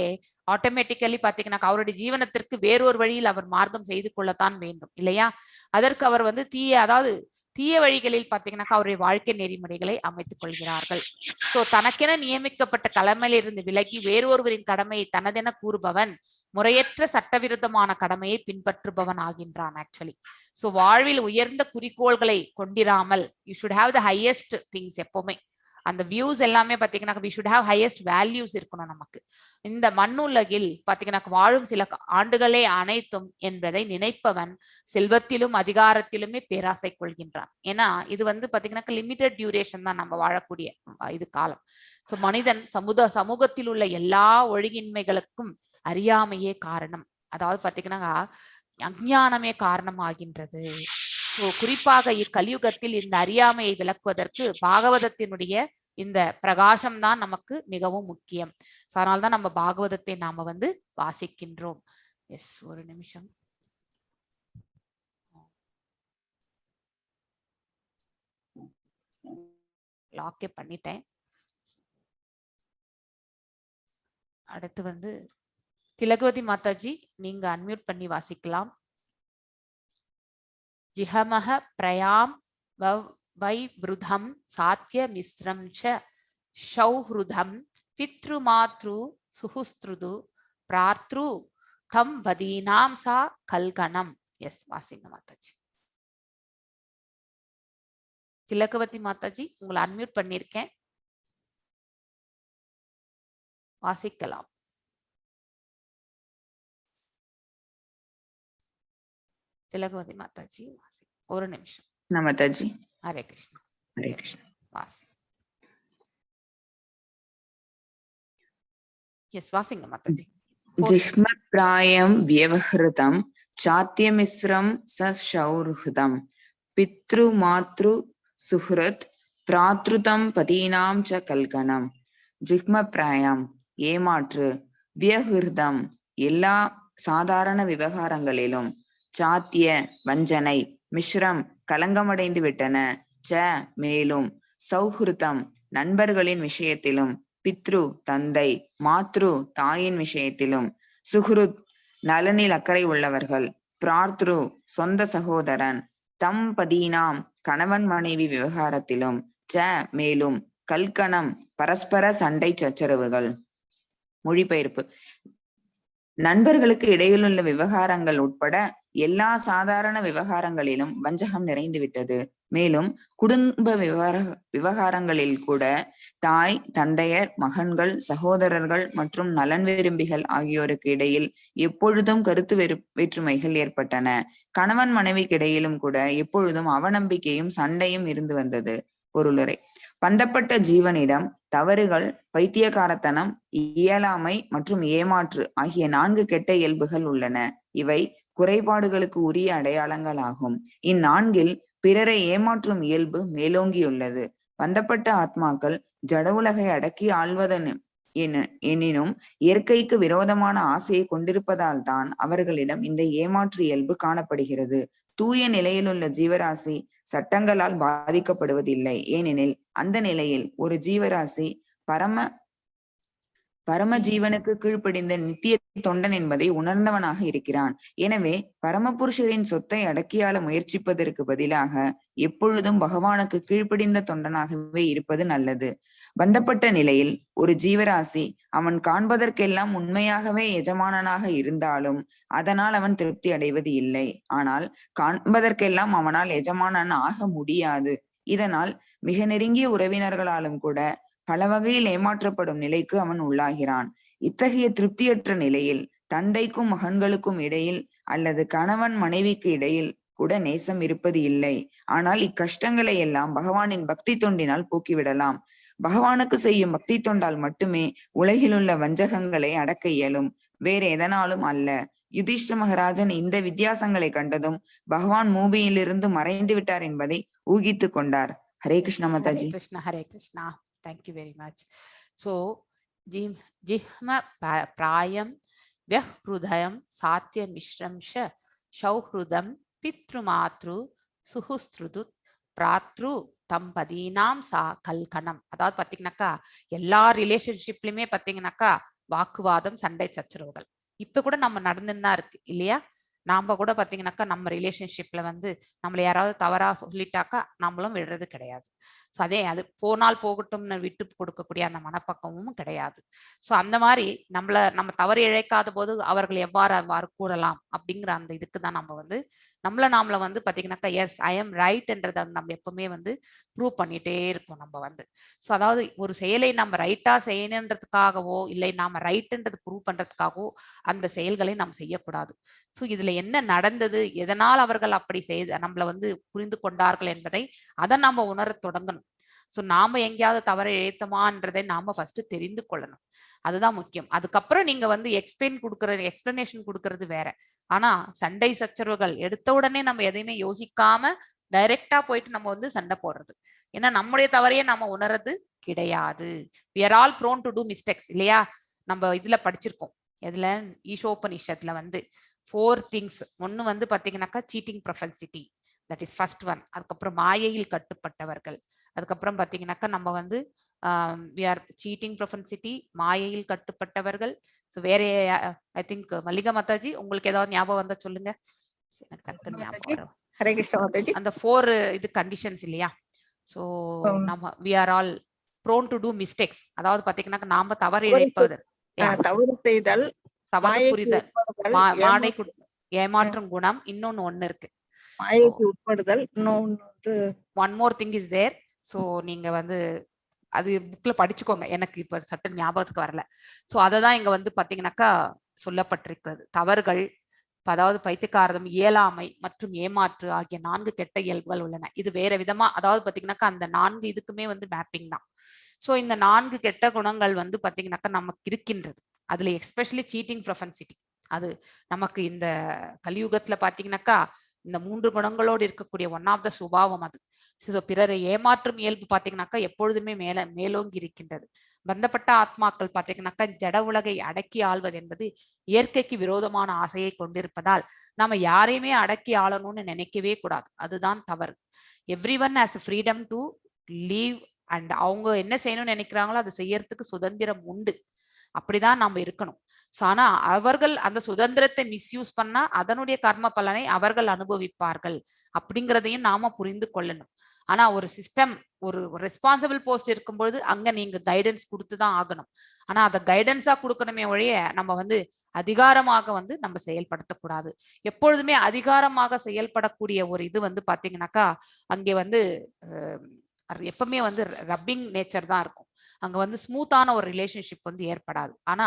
ஆட்டோமேட்டிக்கலி பாத்தீங்கன்னா அவருடைய ஜீவனத்திற்கு வேறொரு வழியில் அவர் மார்க்கம் செய்து கொள்ளத்தான் வேண்டும் இல்லையா. அதற்கு அவர் வந்து தீய வழிகளில் பாத்தீங்கன்னாக்கா அவருடைய வாழ்க்கை நெறிமுறைகளை அமைத்துக் கொள்கிறார்கள். சோ தனக்கென நியமிக்கப்பட்ட கடமையிலிருந்து விலகி வேறொருவரின் கடமையை தனதென கூறுபவன் முறையற்ற சட்டவிரோதமான கடமையை பின்பற்றுபவன் ஆகின்றான் ஆக்சுவலி. சோ வாழ்வில் உயர்ந்த குறிக்கோள்களை கொண்டிராமல் you should have the highest things. எப்பவுமே அந்த வியூஸ் எல்லாமே பாத்தீங்கன்னா we should have highest values இருக்கணும் நமக்கு. இந்த மண்ணுலகில் பாத்தீங்கன்னா வாழும் சில ஆண்டுகளே அனைத்தும் என்பதை நினைப்பவன் செல்வத்திலும் அதிகாரத்திலுமே பேராசை கொள்கின்றான். ஏன்னா இது வந்து பாத்தீங்கன்னா லிமிடெட் டியூரேஷன் தான் நம்ம வாழக்கூடிய இது காலம். சோ மனிதன் சமூகத்தில் உள்ள எல்லா ஒழுங்கின்மைகளுக்கும் அறியாமையே காரணம். அதாவது பாத்தீங்கன்னா அஞ்ஞானமே காரணம் ஆகின்றது. குறிப்பாக இக்கலியுகத்தில் இந்த அறியாமையை விளக்குவதற்கு பாகவதத்தினுடைய இந்த பிரகாசம் தான் நமக்கு மிகவும் முக்கியம். அதனால்தான் நம்ம பாகவதத்தை நாம வந்து வாசிக்கின்றோம். எஸ், ஒரு நிமிஷம். லாக்கே பண்ணிட்டேன். அடுத்து வந்து திலகவதி மாதாஜி, நீங்க அன்மியூட் பண்ணி வாசிக்கலாம். ஜிஹமஹ பிரயாம் வைவ்ருதம் சாத்ய மிஸ்ரம் ச ஷௌஹ்ருதம் பித்ரு மாத்ரு சுஹுஸ்த்ருது பிராத்ரு தம் வதீனாம் சா கல்கணம். எஸ், வாசிங்க மாதாஜி. திலகவதி மாதாஜி, உங்களை அன்மியூட் பண்ணிருக்கேன், வாசிக்கலாம். திலகவதி மாதாஜி, ஒரு நிமிஷம். மாதாஜி. ஹரே கிருஷ்ணா. ஹரே கிருஷ்ணா. வாசி. எஸ், வாசிங்க மாதாஜி. ஜிஹ்மப்ராயம் வியவஹ்ருதம் சாத்யமிஸ்ரம் சௌஹ்ருதம் பித்ரு மாத்ரு சுஹ்ருத் பிராத்ருதம் பதீனாம் ச கல்கணம். ஜிஹ்மப்ராயம் ஏமாற்று, வியஹ்ருதம் எல்லா சாதாரண விவகாரங்களிலும், சாத்திய வஞ்சனை, மிஸ்ரம் கலங்கமடைந்து விட்டன, ச மேலும், சௌஹ்ருதம் நண்பர்களின் விஷயத்திலும், பித்ரு தந்தை, மாத்ரு தாயின் விஷயத்திலும், சுஹ்ருத் நலனில் அக்கறை உள்ளவர்கள், பிராத்ரு சொந்த சகோதரன், தம் பதினாம் கணவன் மனைவி விவகாரத்திலும், ச மேலும், கல்கணம் பரஸ்பர சண்டை சச்சரவுகள். மொழிபெயர்ப்பு: நண்பர்களுக்கு இடையிலுள்ள விவகாரங்கள் உட்பட எல்லா சாதாரண விவகாரங்களிலும் வஞ்சகம் நிறைந்துவிட்டது. மேலும் குடும்ப விவகாரங்களில் கூட தாய், தந்தையர், மகன்கள், சகோதரர்கள் மற்றும் நலன் விரும்பிகள் ஆகியோருக்கு இடையில் எப்பொழுதும் கருத்து வேற்றுமைகள் ஏற்பட்டன. கணவன் மனைவிக்கு இடையிலும் கூட எப்பொழுதும் அவநம்பிக்கையும் சண்டையும் இருந்து வந்தது. பொருளுரை: பந்தப்பட்ட ஜீவனிடம் தவறுகள், பைத்தியக்காரத்தனம், இயலாமை மற்றும் ஏமாற்று ஆகிய 4 கெட்ட இயல்புகள் உள்ளன. இவை குறைபாடுகளுக்கு உரிய அடையாளங்கள் ஆகும். இந்நான்கில் பிறரை ஏமாற்றும் இயல்பு மேலோங்கியுள்ளது. பந்தப்பட்ட ஆத்மாக்கள் ஜட உலகை அடக்கி ஆள்வதன் எனினும் இயற்கைக்கு விரோதமான ஆசையை கொண்டிருப்பதால் தான் அவர்களிடம் இந்த ஏமாற்று இயல்பு காணப்படுகிறது. தூய நிலையிலுள்ள ஜீவராசி சட்டங்களால் பாதிக்கப்படுவதில்லை. ஏனெனில் அந்த நிலையில் ஒரு ஜீவராசி பரம ஜீவனுக்கு கீழ்ப்படிந்த நித்திய தொண்டன் என்பதை உணர்ந்தவனாக இருக்கிறான். எனவே பரமபுருஷரின் சொத்தை அடக்கியாள முயற்சிப்பதற்கு பதிலாக எப்பொழுதும் பகவானுக்கு கீழ்ப்படிந்த தொண்டனாகவே இருப்பது நல்லது. பந்தப்பட்ட நிலையில் ஒரு ஜீவராசி அவன் காண்பதற்கெல்லாம் உண்மையாகவே எஜமானனாக இருந்தாலும் அதனால் அவன் திருப்தி அடைவது இல்லை. ஆனால் காண்பதற்கெல்லாம் அவனால் எஜமானன் ஆக முடியாது. இதனால் மிக நெருங்கிய உறவினர்களாலும் கூட பல வகையில் ஏமாற்றப்படும் நிலைக்கு அவன் உள்ளாகிறான். இத்தகைய திருப்தியற்ற நிலையில் தந்தைக்கும் மகன்களுக்கும் இடையில் அல்லது கணவன் மனைவிக்கு இடையில் கூட நேசம் இருப்பது இல்லை. ஆனால் இக்கஷ்டங்களை எல்லாம் பகவானின் பக்தி தொண்டினால் போக்கிவிடலாம். பகவானுக்கு செய்யும் பக்தி தொண்டால் மட்டுமே உலகிலுள்ள வஞ்சகங்களை அடக்க இயலும், வேற எதனாலும் அல்ல. யுதிஷ்ட மகாராஜன் இந்த வித்தியாசங்களை கண்டதும் பகவான் மூவியிலிருந்து மறைந்து விட்டார் என்பதை ஊகித்து கொண்டார். Hare Krishna Mataji. Hare Krishna. Thank you very much. So, jihma prayam vyahrudayam satya mishramsha shauhrudam pitrumatru suhustrudut pratru தம்பதினாம் சா கல்கணம். அதாவது பாத்தீங்கன்னாக்கா எல்லா ரிலேஷன்ஷிப்லயுமே பாத்தீங்கன்னாக்கா வாக்குவாதம், சண்டை சச்சரவுகள் இப்ப கூட நம்ம நடந்துன்னு தான் இருக்கு இல்லையா? நாம கூட பாத்தீங்கன்னாக்கா நம்ம ரிலேஷன்ஷிப்ல வந்து நம்மள யாராவது தவறா சொல்லிட்டாக்கா நம்மளும் விடுறது கிடையாது. ஸோ அதே அது போனால் போகட்டும்னு விட்டு கொடுக்கக்கூடிய அந்த மனப்பக்கமும் கிடையாது. ஸோ அந்த மாதிரி நம்ம தவறு இழைக்காத போது அவர்கள் எவ்வாறு கூறலாம் அப்படிங்கிற அந்த இதுக்கு தான் நம்ம வந்து நாமளை வந்து பாத்தீங்கன்னாக்கா எஸ் ஐ எம் ரைட் என்றதை நம்ம எப்பவுமே வந்து ப்ரூவ் பண்ணிட்டே இருக்கோம் நம்ம வந்து. ஸோ அதாவது ஒரு செயலை நம்ம ரைட்டா செய்யணுன்றதுக்காகவோ இல்லை நாம ரைட்ன்றது ப்ரூவ் பண்றதுக்காகவோ அந்த செயல்களை நாம் செய்யக்கூடாது. ஸோ இதுல என்ன நடந்தது, எதனால் அவர்கள் அப்படி நம்மள வந்து புரிந்து கொண்டார்கள் என்பதை அதை நாம உணர தொடங்கணும். ஸோ நாம எங்கேயாவது தவறை இழைத்தோமான்றதை நாம ஃபர்ஸ்ட் தெரிந்து கொள்ளணும். அதுதான் முக்கியம். அதுக்கப்புறம் நீங்க வந்து எக்ஸ்பிளனேஷன் கொடுக்கறது வேற. ஆனா சண்டை சச்சரவுகள் எடுத்த உடனே நம்ம எதையுமே யோசிக்காம டைரக்டா போயிட்டு நம்ம வந்து சண்டை போடுறது, ஏன்னா நம்முடைய தவறையே நம்ம உணர்றது கிடையாது. we are all prone to do mistakes இல்லையா? நம்ம இதுல படிச்சிருக்கோம், இதுல ஈஷோபனிஷத்துல வந்து 4 things. ஒன்னு வந்து பாத்தீங்கன்னாக்கா cheating propensity, that is first one. அதுக்கப்புறம் மாயையில் கட்டுப்பட்டவர்கள். அதுக்கப்புறம் பாத்தீங்கன்னாக்கா நம்ம வந்து we are cheating propensity, மாயையில் கட்டுப்பட்டவர்கள். ஸோ வேற ஐ திங்க் மல்லிகா மாதாஜி உங்களுக்கு ஏதாவது ஞாபகம் வந்தா சொல்லுங்க. ஹரே கிருஷ்ணா மாதாஜி. அந்த 4 இது கண்டிஷன்ஸ் இல்லையா? ஸோ நம்ம we are all prone to do mistakes. அதாவது பாத்தீங்கன்னாக்கா நாம தவறு இழைப்பது, தவறு செய்தல், தவறு புரிதல், மாடை ஏமாற்றும் குணம், இன்னொன்னு ஒண்ணு இருக்கு மாயைக்கு உட்படுதல், இன்னொன்று one more thing is there. So நீங்க வந்து அது புக்ல படிச்சுக்கோங்க, எனக்கு இப்ப சட்ட ஞாபகத்துக்கு வரல. ஸோ அததான் இங்க வந்து பாத்தீங்கன்னாக்கா சொல்லப்பட்டிருக்கிறது. தவறுகள், அதாவது பைத்தியக்காரதம், இயலாமை மற்றும் ஏமாற்று ஆகிய 4 கெட்ட இயல்புகள் உள்ளன. இது வேற விதமா, அதாவது பாத்தீங்கன்னாக்கா அந்த 4 இதுக்குமே வந்து மேப்பிங் தான். ஸோ இந்த 4 கெட்ட குணங்கள் வந்து பாத்தீங்கன்னாக்கா நமக்கு இருக்கின்றது. அதுல எஸ்பெஷலி சீட்டிங் ப்ரொபென்சிட்டி, அது நமக்கு இந்த கலியுகத்துல பாத்தீங்கன்னாக்கா இந்த 3 குணங்களோடு இருக்கக்கூடிய ஒன் ஆஃப் த சுபாவம் அது. ஸோ பிறரை ஏமாற்றும் இயல்பு பாத்தீங்கன்னாக்கா எப்பொழுதுமே மேலோங்கி இருக்கின்றது. பந்தப்பட்ட ஆத்மாக்கள் பாத்தீங்கன்னாக்கா ஜட உலகை அடக்கி ஆள்வது என்பது இயற்கைக்கு விரோதமான ஆசையை கொண்டிருப்பதால் நாம யாரையுமே அடக்கி ஆளணும்னு நினைக்கவே கூடாது. அதுதான் தவறு. Everyone has freedom to leave and அவங்க என்ன செய்யணும்னு நினைக்கிறாங்களோ அதை செய்யறதுக்கு சுதந்திரம் உண்டு. அப்படிதான் நாம இருக்கணும். ஆனா அவர்கள் அந்த சுதந்திரத்தை மிஸ்யூஸ் பண்ணா அதனுடைய கர்ம பலனை அவர்கள் அனுபவிப்பார்கள் அப்படிங்கிறதையும் நாம புரிந்து கொள்ளணும். ஆனா ஒரு சிஸ்டம், ஒரு ரெஸ்பான்சிபிள் போஸ்ட் இருக்கும்பொழுது அங்க நீங்க கைடன்ஸ் கொடுத்துதான் ஆகணும். ஆனா அதை கைடன்ஸா கொடுக்கணுமே ஒழிய நம்ம வந்து அதிகாரமாக வந்து நம்ம செயல்படுத்தக்கூடாது. எப்பொழுதுமே அதிகாரமாக செயல்படக்கூடிய ஒரு இது வந்து பாத்தீங்கன்னாக்கா அங்கே வந்து எப்பவுமே வந்து ரப்பிங் நேச்சர் தான் இருக்கும். அங்க வந்து ஸ்மூத்தான ஒரு ரிலேஷன்ஷிப் வந்து ஏற்படாது. ஆனா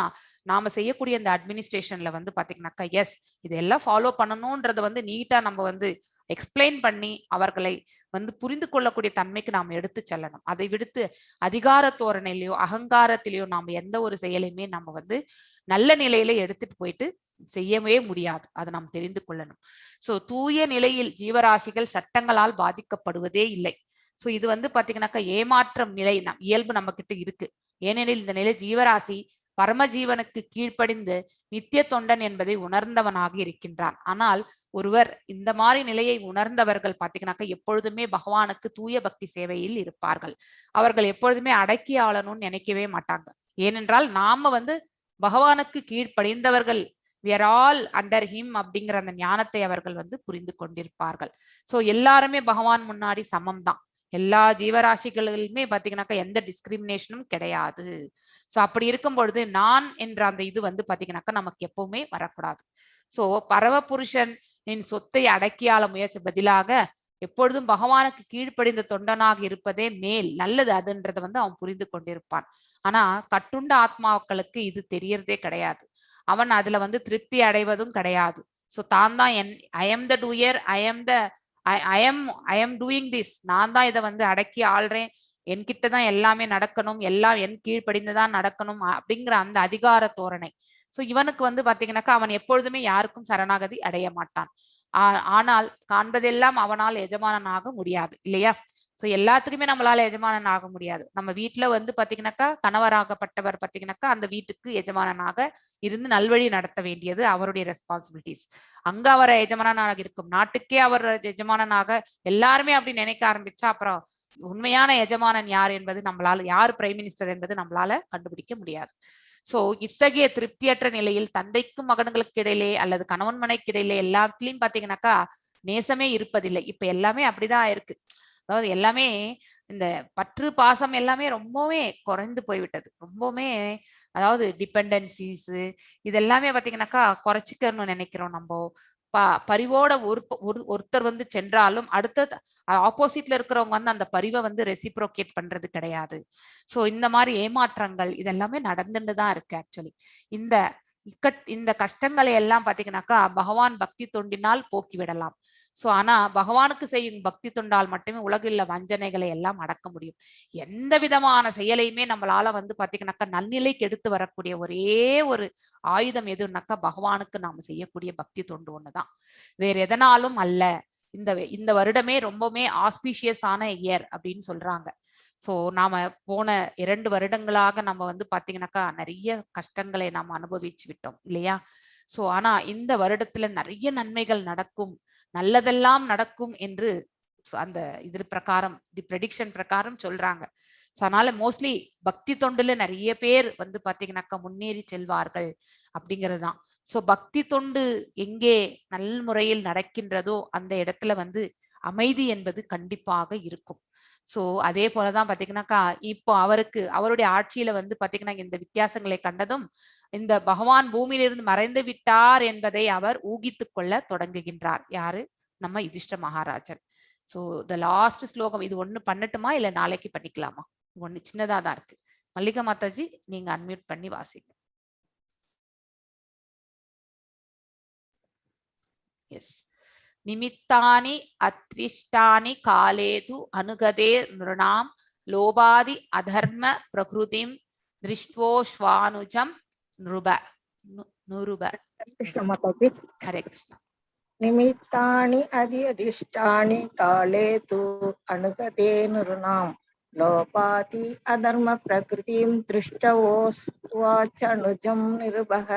நாம செய்யக்கூடிய இந்த அட்மினிஸ்ட்ரேஷன்ல வந்து பாத்தீங்கன்னாக்கா எஸ் இதெல்லாம் ஃபாலோ பண்ணணும்ன்றத வந்து நீட்டா நம்ம வந்து எக்ஸ்பிளைன் பண்ணி அவர்களை வந்து புரிந்து கொள்ளக்கூடிய தன்மைக்கு நாம் எடுத்து செல்லணும். அதை விடுத்து அதிகார தோரணையிலையோ அகங்காரத்திலேயோ நாம் எந்த ஒரு செயலையுமே நம்ம வந்து நல்ல நிலையில எடுத்துட்டு போயிட்டு செய்யவே முடியாது. அதை நாம் தெரிந்து கொள்ளணும். சோ தூய நிலையில் ஜீவராசிகள் சட்டங்களால் பாதிக்கப்படுவதே இல்லை. சோ இது வந்து பாத்தீங்கன்னாக்கா ஏமாற்றம் நிலை இயல்பு நம்ம கிட்ட இருக்கு. ஏனெனில் இந்த நிலை ஜீவராசி பரமஜீவனுக்கு கீழ்ப்படிந்து நித்திய தொண்டன் என்பதை உணர்ந்தவனாக இருக்கின்றான். ஆனால் ஒருவர் இந்த மாதிரி நிலையை உணர்ந்தவர்கள் பாத்தீங்கன்னாக்கா எப்பொழுதுமே பகவானுக்கு தூய பக்தி சேவையில் இருப்பார்கள். அவர்கள் எப்பொழுதுமே அடக்கி ஆளணும்னு நினைக்கவே மாட்டாங்க. ஏனென்றால் நாம வந்து பகவானுக்கு கீழ்ப்படிந்தவர்கள், we are all under him அப்படிங்கிற அந்த ஞானத்தை அவர்கள் வந்து புரிந்து கொண்டிருப்பார்கள். சோ எல்லாருமே பகவான் முன்னாடி சமம் தான். எல்லா ஜீவராசிகளுமே பாத்தீங்கன்னாக்கா எந்த டிஸ்கிரிமினேஷனும் கிடையாது. சோ அப்படி இருக்கும் பொழுது நான் என்ற அந்த இது வந்து பாத்தீங்கன்னாக்கா நமக்கு எப்பவுமே வரக்கூடாது. சோ பரமபுருஷன் சொத்தை அடக்கியாள முயற்சி பதிலாக எப்பொழுதும் பகவானுக்கு கீழ்ப்படிந்த தொண்டனாக இருப்பதே மேல் நல்லது அதுன்றதை வந்து அவன் புரிந்து கொண்டிருப்பான். ஆனா கட்டுண்ட ஆத்மாக்களுக்கு இது தெரியறதே கிடையாது. அவன் அதுல வந்து திருப்தி அடைவதும் கிடையாது. சோ தான் தான் I am the doer, I am doing this, நான் தான் இதை வந்து அடக்கி ஆள்றேன், என்கிட்டதான் எல்லாமே நடக்கணும், எல்லாம் என் கீழ்ப்படிந்துதான் நடக்கணும் அப்படிங்கிற அந்த அதிகார தோரணை. சோ இவனுக்கு வந்து பாத்தீங்கன்னாக்கா அவன் எப்பொழுதுமே யாருக்கும் சரணாகதி அடைய மாட்டான். ஆனால் காண்பதெல்லாம் அவனால் எஜமானனாக முடியாது இல்லையா? சோ எல்லாத்துக்குமே நம்மளால எஜமானன் ஆக முடியாது. நம்ம வீட்டுல வந்து பாத்தீங்கன்னாக்கா கணவராகப்பட்டவர் பாத்தீங்கன்னாக்கா அந்த வீட்டுக்கு எஜமானனாக இருந்து நல்வழி நடத்த வேண்டியது அவருடைய ரெஸ்பான்சிபிலிட்டிஸ். அங்க அவர் எஜமானனாக இருக்கும், நாட்டுக்கே அவர் எஜமானனாக எல்லாருமே அப்படி நினைக்க ஆரம்பிச்சா அப்புறம் உண்மையான எஜமானன் யார் என்பது நம்மளால, யார் பிரைம் மினிஸ்டர் என்பது நம்மளால கண்டுபிடிக்க முடியாது. சோ இத்தகைய திருப்தியற்ற நிலையில் தந்தைக்கும் மகன்களுக்கு இடையிலே அல்லது கணவன் மனைக்கு இடையிலே எல்லாத்துலயும் பாத்தீங்கன்னாக்கா நேசமே இருப்பதில்லை. இப்ப எல்லாமே அப்படிதான் இருக்கு. அதாவது எல்லாமே இந்த பற்று பாசம் எல்லாமே ரொம்பவே குறைந்து போய்விட்டது. ரொம்பவுமே அதாவது டிபெண்டன்சிஸ் இதெல்லாமே பாத்தீங்கன்னாக்கா குறைச்சிக்கணும்னு நினைக்கிறோம். நம்ம பரிவோட ஒருத்தர் வந்து சென்றாலும் அடுத்த ஆப்போசிட்ல இருக்கிறவங்க வந்து அந்த பரிவை வந்து ரெசிப்ரோகேட் பண்றது கிடையாது. சோ இந்த மாதிரி ஏமாற்றங்கள் இதெல்லாமே நடந்துட்டு தான் இருக்கு. ஆக்சுவலி இந்த கஷ்டங்களை எல்லாம் பாத்தீங்கன்னாக்கா பகவான் பக்தி தொண்டினால் போக்கி விடலாம். சோ ஆனா பகவானுக்கு செய்யும் பக்தி தொண்டால் மட்டுமே உலகில் வஞ்சனைகளை எல்லாம் அடக்க முடியும். எந்த விதமான செயலையுமே நம்மளால வந்து பாத்தீங்கன்னாக்கா நன்னிலைக்கு எடுத்து வரக்கூடிய ஒரே ஒரு ஆயுதம் எதுனாக்கா பகவானுக்கு நாம செய்யக்கூடிய பக்தி தொண்டு ஒண்ணுதான், வேற எதனாலும் அல்ல. இந்த வருடமே ரொம்பவுமே ஆஸ்பீஷியஸான இயர் அப்படின்னு சொல்றாங்க. சோ நாம போன 2 வருடங்களாக நம்ம வந்து பாத்தீங்கன்னாக்கா நிறைய கஷ்டங்களை நாம் அனுபவிச்சு விட்டோம் இல்லையா? சோ ஆனா இந்த வருடத்துல நிறைய நன்மைகள் நடக்கும், நல்லதெல்லாம் நடக்கும் என்று அந்த இது பிரகாரம் ப்ரெடிக்ஷன் பிரகாரம் சொல்றாங்க. சோ அதனால மோஸ்ட்லி பக்தி தொண்டுல நிறைய பேர் வந்து பாத்தீங்கன்னாக்கா முன்னேறி செல்வார்கள் அப்படிங்கிறதுதான். சோ பக்தி தொண்டு எங்கே நல்ல முறையில் நடக்கின்றதோ அந்த இடத்துல வந்து அமைதி என்பது கண்டிப்பாக இருக்கும். சோ அதே போலதான் பாத்தீங்கன்னாக்கா இப்போ அவருடைய ஆட்சியில வந்து பாத்தீங்கன்னா இந்த வித்தியாசங்களை கண்டதும் இந்த பகவான் பூமியிலிருந்து மறைந்து விட்டார் என்பதை அவர் ஊகித்துக் கொள்ள தொடங்குகின்றார். யாரு? நம்ம யுதிஷ்ட மகாராஜன். சோ த லாஸ்ட் ஸ்லோகம் இது ஒண்ணு பண்ணட்டுமா இல்ல நாளைக்கு பண்ணிக்கலாமா? ஒண்ணு சின்னதா தான் இருக்கு. மல்லிகா மாதாஜி நீங்க அன்மியூட் பண்ணி வாசிங்க. எஸ். நிமித்தானி அத்ரிஷ்டானி காலேது அனுகதே நிருணாம் லோபாதி அதர்ம பிரகிருதிம் திருஷ்வோஸ்வானுஜம் நுருப. ஹரே கிருஷ்ணா. நிமித்தானி அதிஷ்டானி காலேது அனுகதே நிருணாம் லோபாதி அதர்ம பிரகிருதிம் திருஷ்டவோஸ்வானுஜம் நிருபக.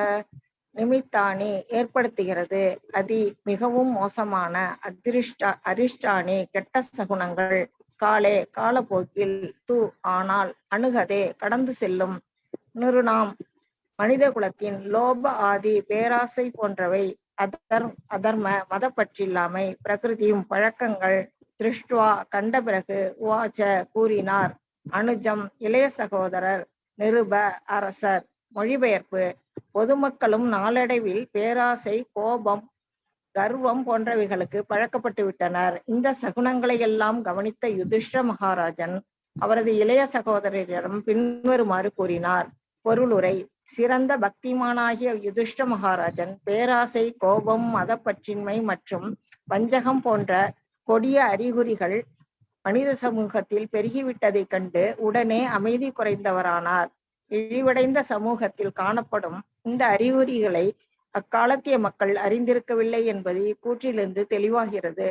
நிமித்தானி ஏற்படுத்துகிறது, அதி மிகவும் மோசமான, அரிஷ்டானி கெட்ட சகுனங்கள், காலே காலப்போக்கில், து ஆனால், அணுகதே கடந்து செல்லும், நிருணாம் மனித குலத்தின், லோப ஆதி பேராசை போன்றவை, அதர்ம மதப்பற்றில்லாமை, பிரகிருதியும் பழக்கங்கள், திருஷ்டுவா கண்ட பிறகு, உவாச்ச கூறினார், அனுஜம் இளைய சகோதரர், நிருப அரசர். மொழிபெயர்ப்பு: பொதுமக்களும் நாளடைவில் பேராசை, கோபம், கர்வம் போன்றவைகளுக்கு பழக்கப்பட்டு விட்டனர். இந்த சகுனங்களை எல்லாம் கவனித்த யுதிஷ்ட மகாராஜன் அவரது இளைய சகோதரரிடம் பின்வருமாறு கூறினார். பொருளுரை. சிறந்த பக்திமானாகிய யுதிஷ்ட மகாராஜன் பேராசை, கோபம், மதப்பற்றின்மை மற்றும் வஞ்சகம் போன்ற கொடிய அறிகுறிகள் மனித சமூகத்தில் பெருகிவிட்டதைக் கண்டு உடனே அமைதி குறைந்தவரானார். இழிவடைந்த சமூகத்தில் காணப்படும் இந்த அறிகுறிகளை அக்காலத்திய மக்கள் அறிந்திருக்கவில்லை என்பது இக்கூற்றிலிருந்து தெளிவாகிறது.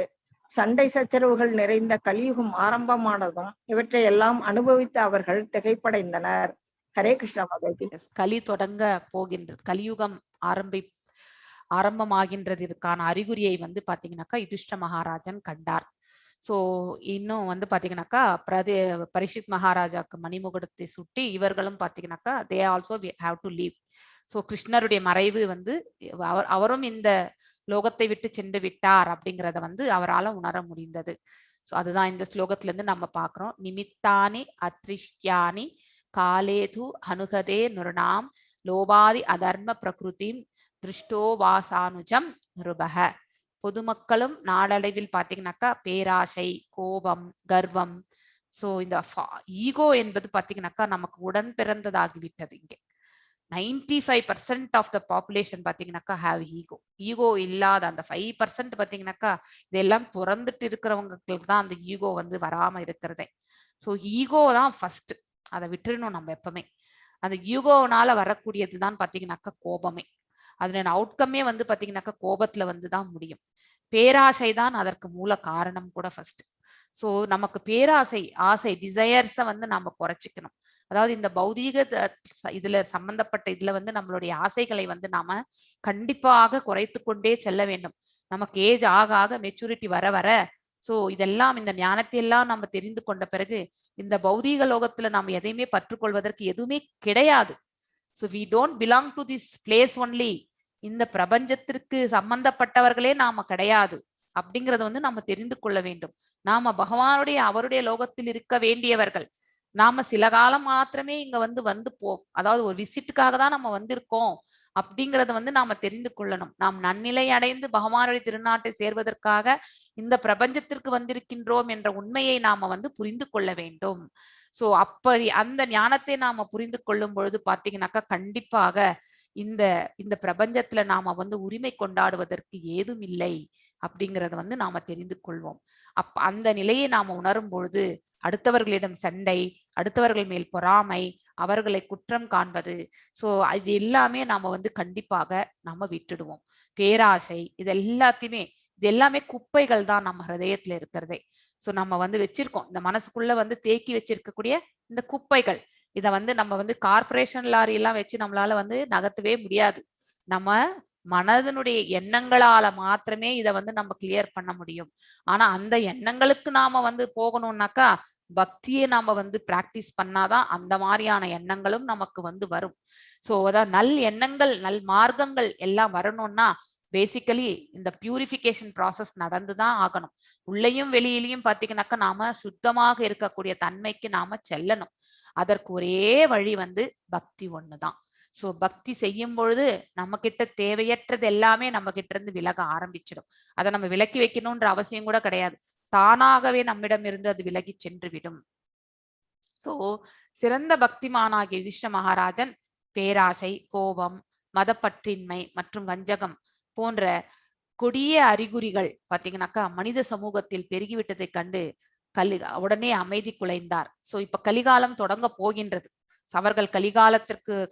சண்டை சச்சரவுகள் நிறைந்த கலியுகம் ஆரம்பமானதும் இவற்றையெல்லாம் அனுபவித்த அவர்கள் திகைப்படைந்தனர். ஹரே கிருஷ்ணா மாதாஜி. கலி தொடங்க போகின்றது, கலியுகம் ஆரம்பமாகின்றதற்கான அறிகுறியை வந்து பாத்தீங்கன்னாக்கா யுதிஷ்ட மகாராஜன் கண்டார். சோ இன்னும் வந்து பாத்தீங்கன்னாக்கா பரிஷித் மகாராஜாக்கு மணிமுகடத்தை சுட்டி இவர்களும் பாத்தீங்கன்னாக்கா they also have to leave. So கிருஷ்ணருடைய மறைவு வந்து அவரும் இந்த லோகத்தை விட்டு சென்று விட்டார் அப்படிங்கிறத வந்து அவரால் உணர முடிந்தது. ஸோ அதுதான் இந்த ஸ்லோகத்துல இருந்து நம்ம பார்க்கிறோம். நிமித்தானி அத்ரிஷ்யானி காலேது அனுகதே நிருணாம் லோபாதி அதர்ம பிரகிருதிம் திருஷ்டோ வாசானுஜம் நிருபக. பொதுமக்களும் நாளடைவில் பாத்தீங்கன்னாக்கா பேராசை, கோபம், கர்வம், சோ இந்த ஈகோ என்பது பாத்தீங்கன்னாக்கா நமக்கு உடன் பிறந்ததாகிவிட்டது. இங்கே 95% ஆஃப் த பாப்புலேஷன் பாத்தீங்கன்னாக்கா ஹாவ் ஈகோ. ஈகோ இல்லாத அந்த 5% பாத்தீங்கன்னாக்கா இதெல்லாம் பிறந்துட்டு இருக்கிறவங்களுக்கு தான் அந்த ஈகோ வந்து வராம இருக்கிறதே. ஸோ ஈகோ தான் ஃபர்ஸ்ட், அதை விட்டுறணும் நம்ம எப்பவுமே. அந்த ஈகோனால வரக்கூடியது தான் பாத்தீங்கன்னாக்கா கோபமே. அதன் அவுட்கம்மே வந்து பாத்தீங்கன்னாக்கா கோபத்துல வந்து தான் முடியும். பேராசை தான் அதற்கு மூல காரணம் கூட ஃபர்ஸ்ட். ஸோ நமக்கு பேராசை, ஆசை, டிசையர்ஸை வந்து நம்ம குறைச்சிக்கணும். அதாவது இந்த பௌதீக இதுல சம்பந்தப்பட்ட இதுல வந்து நம்மளுடைய ஆசைகளை வந்து நாம கண்டிப்பாக குறைத்து கொண்டே செல்ல வேண்டும். நமக்கு ஏஜ் ஆக ஆக மெச்சூரிட்டி வர வர சோ இதெல்லாம் இந்த ஞானத்தை எல்லாம் நம்ம தெரிந்து கொண்ட பிறகு இந்த பௌதீக லோகத்துல நாம எதையுமே பற்றுக்கொள்வதற்கு எதுவுமே கிடையாது. So we don't belong to this place only. இந்த பிரபஞ்சத்திற்கு சம்பந்தப்பட்டவர்களே நாம கிடையாது அப்படிங்கறத வந்து நாம தெரிந்து கொள்ள வேண்டும். நாம பகவானுடைய அவருடைய லோகத்தில் இருக்க வேண்டியவர்கள். நாம சில காலம் மாத்திரமே இங்க வந்து அதாவது ஒரு விசிட்டுக்காக தான் நம்ம வந்திருக்கோம் அப்படிங்கறத வந்து நாம தெரிந்து கொள்ளணும். நாம் நன்னிலை அடைந்து பகவானுடைய திருநாட்டை சேர்வதற்காக இந்த பிரபஞ்சத்திற்கு வந்திருக்கின்றோம் என்ற உண்மையை நாம வந்து புரிந்து கொள்ள வேண்டும். சோ அப்படி அந்த ஞானத்தை நாம புரிந்து கொள்ளும் பொழுது பாத்தீங்கன்னாக்கா கண்டிப்பாக இந்த பிரபஞ்சத்துல நாம வந்து உரிமை கொண்டாடுவதற்கு ஏதும் இல்லை அப்படிங்கறத வந்து நாம தெரிந்து கொள்வோம். அந்த நிலையை நாம உணரும் பொழுது அடுத்தவர்களிடம் சண்டை, அடுத்தவர்கள் மேல் பொறாமை, அவர்களை குற்றம் காண்பது, சோ இது எல்லாமே நாம வந்து கண்டிப்பாக நாம விட்டுடுவோம். பேராசை இது எல்லாமே குப்பைகள் தான் நம்ம ஹிருதயத்துல இருக்கிறதே. சோ நம்ம வந்து வச்சிருக்கோம் இந்த மனசுக்குள்ள வந்து தேக்கி வச்சிருக்கக்கூடிய இந்த குப்பைகள். இத வந்து நம்ம வந்து கார்பரேஷன் லாரி எல்லாம் வச்சு நம்மளால வந்து நகர்த்தவே முடியாது. நம்ம மனதனுடைய எண்ணங்களால மாத்திரமே இதை வந்து நம்ம கிளியர் பண்ண முடியும். ஆனா அந்த எண்ணங்களுக்கு நாம வந்து போகணும்னாக்கா பக்தியை நாம வந்து பிராக்டிஸ் பண்ணாதான் அந்த மாதிரியான எண்ணங்களும் நமக்கு வந்து வரும். சோ அதான் நல் எண்ணங்கள், நல் மார்க்கங்கள் எல்லாம் வரணும்னா பேசிக்கலி இந்த பியூரிஃபிகேஷன் ப்ராசஸ் நடந்துதான் ஆகணும். உள்ளேயும் வெளியிலையும் பாத்தீங்கன்னாக்கா நாம சுத்தமாக இருக்கக்கூடிய தன்மைக்கு நாம செல்லணும். அதற்கு ஒரே வழி வந்து பக்தி ஒண்ணுதான். சோ பக்தி செய்யும் பொழுது நம்ம கிட்ட தேவையற்றது எல்லாமே நம்ம கிட்ட இருந்து விலக ஆரம்பிச்சிடும். அதை நம்ம விலக்கி வைக்கணும்ன்ற அவசியம் கூட கிடையாது. தானாகவே நம்மிடம் இருந்து அது விலகி சென்று விடும். சோ சிறந்த பக்திமானாகிய யுதிஷ்ட மகாராஜன் பேராசை, கோபம், மதப்பற்றின்மை மற்றும் வஞ்சகம் போன்ற கொடிய அறிகுறிகள் பாத்தீங்கன்னாக்கா மனித சமூகத்தில் பெருகிவிட்டதை கண்டு உடனே அமைதி குலைந்தார். சோ இப்ப கலிகாலம் தொடங்க போகின்றது. அவர்கள்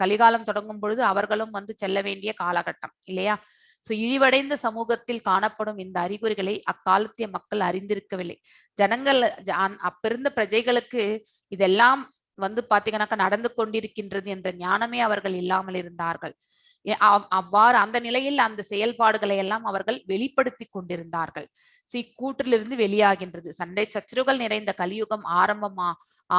கலிகாலம் தொடங்கும் பொழுது அவர்களும் வந்து செல்ல வேண்டிய காலகட்டம் இல்லையா? சோ இழிவடைந்த சமூகத்தில் காணப்படும் இந்த அறிகுறிகளை அக்காலத்திய மக்கள் அறிந்திருக்கவில்லை. ஜனங்கள் அப்பிருந்த பிரஜைகளுக்கு இதெல்லாம் வந்து பாத்தீங்கன்னாக்கா நடந்து கொண்டிருக்கின்றது என்ற ஞானமே அவர்கள் இல்லாமல் இருந்தார்கள். அவ்வாறு அந்த நிலையில் அந்த செயல்பாடுகளை எல்லாம் அவர்கள் வெளிப்படுத்தி கொண்டிருந்தார்கள். இக்கூற்றிலிருந்து வெளியாகின்றது சண்டை சச்சரவுகள் நிறைந்த கலியுகம்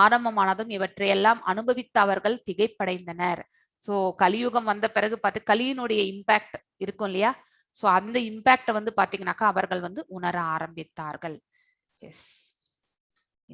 ஆரம்பமானதும் இவற்றையெல்லாம் அனுபவித்த அவர்கள் திகைப்படைந்தனர். சோ கலியுகம் வந்த பிறகு பார்த்து கலியினுடைய இம்பாக்ட் இருக்கும் இல்லையா? சோ அந்த இம்பாக்ட வந்து பாத்தீங்கன்னாக்கா அவர்கள் வந்து உணர ஆரம்பித்தார்கள். எஸ்.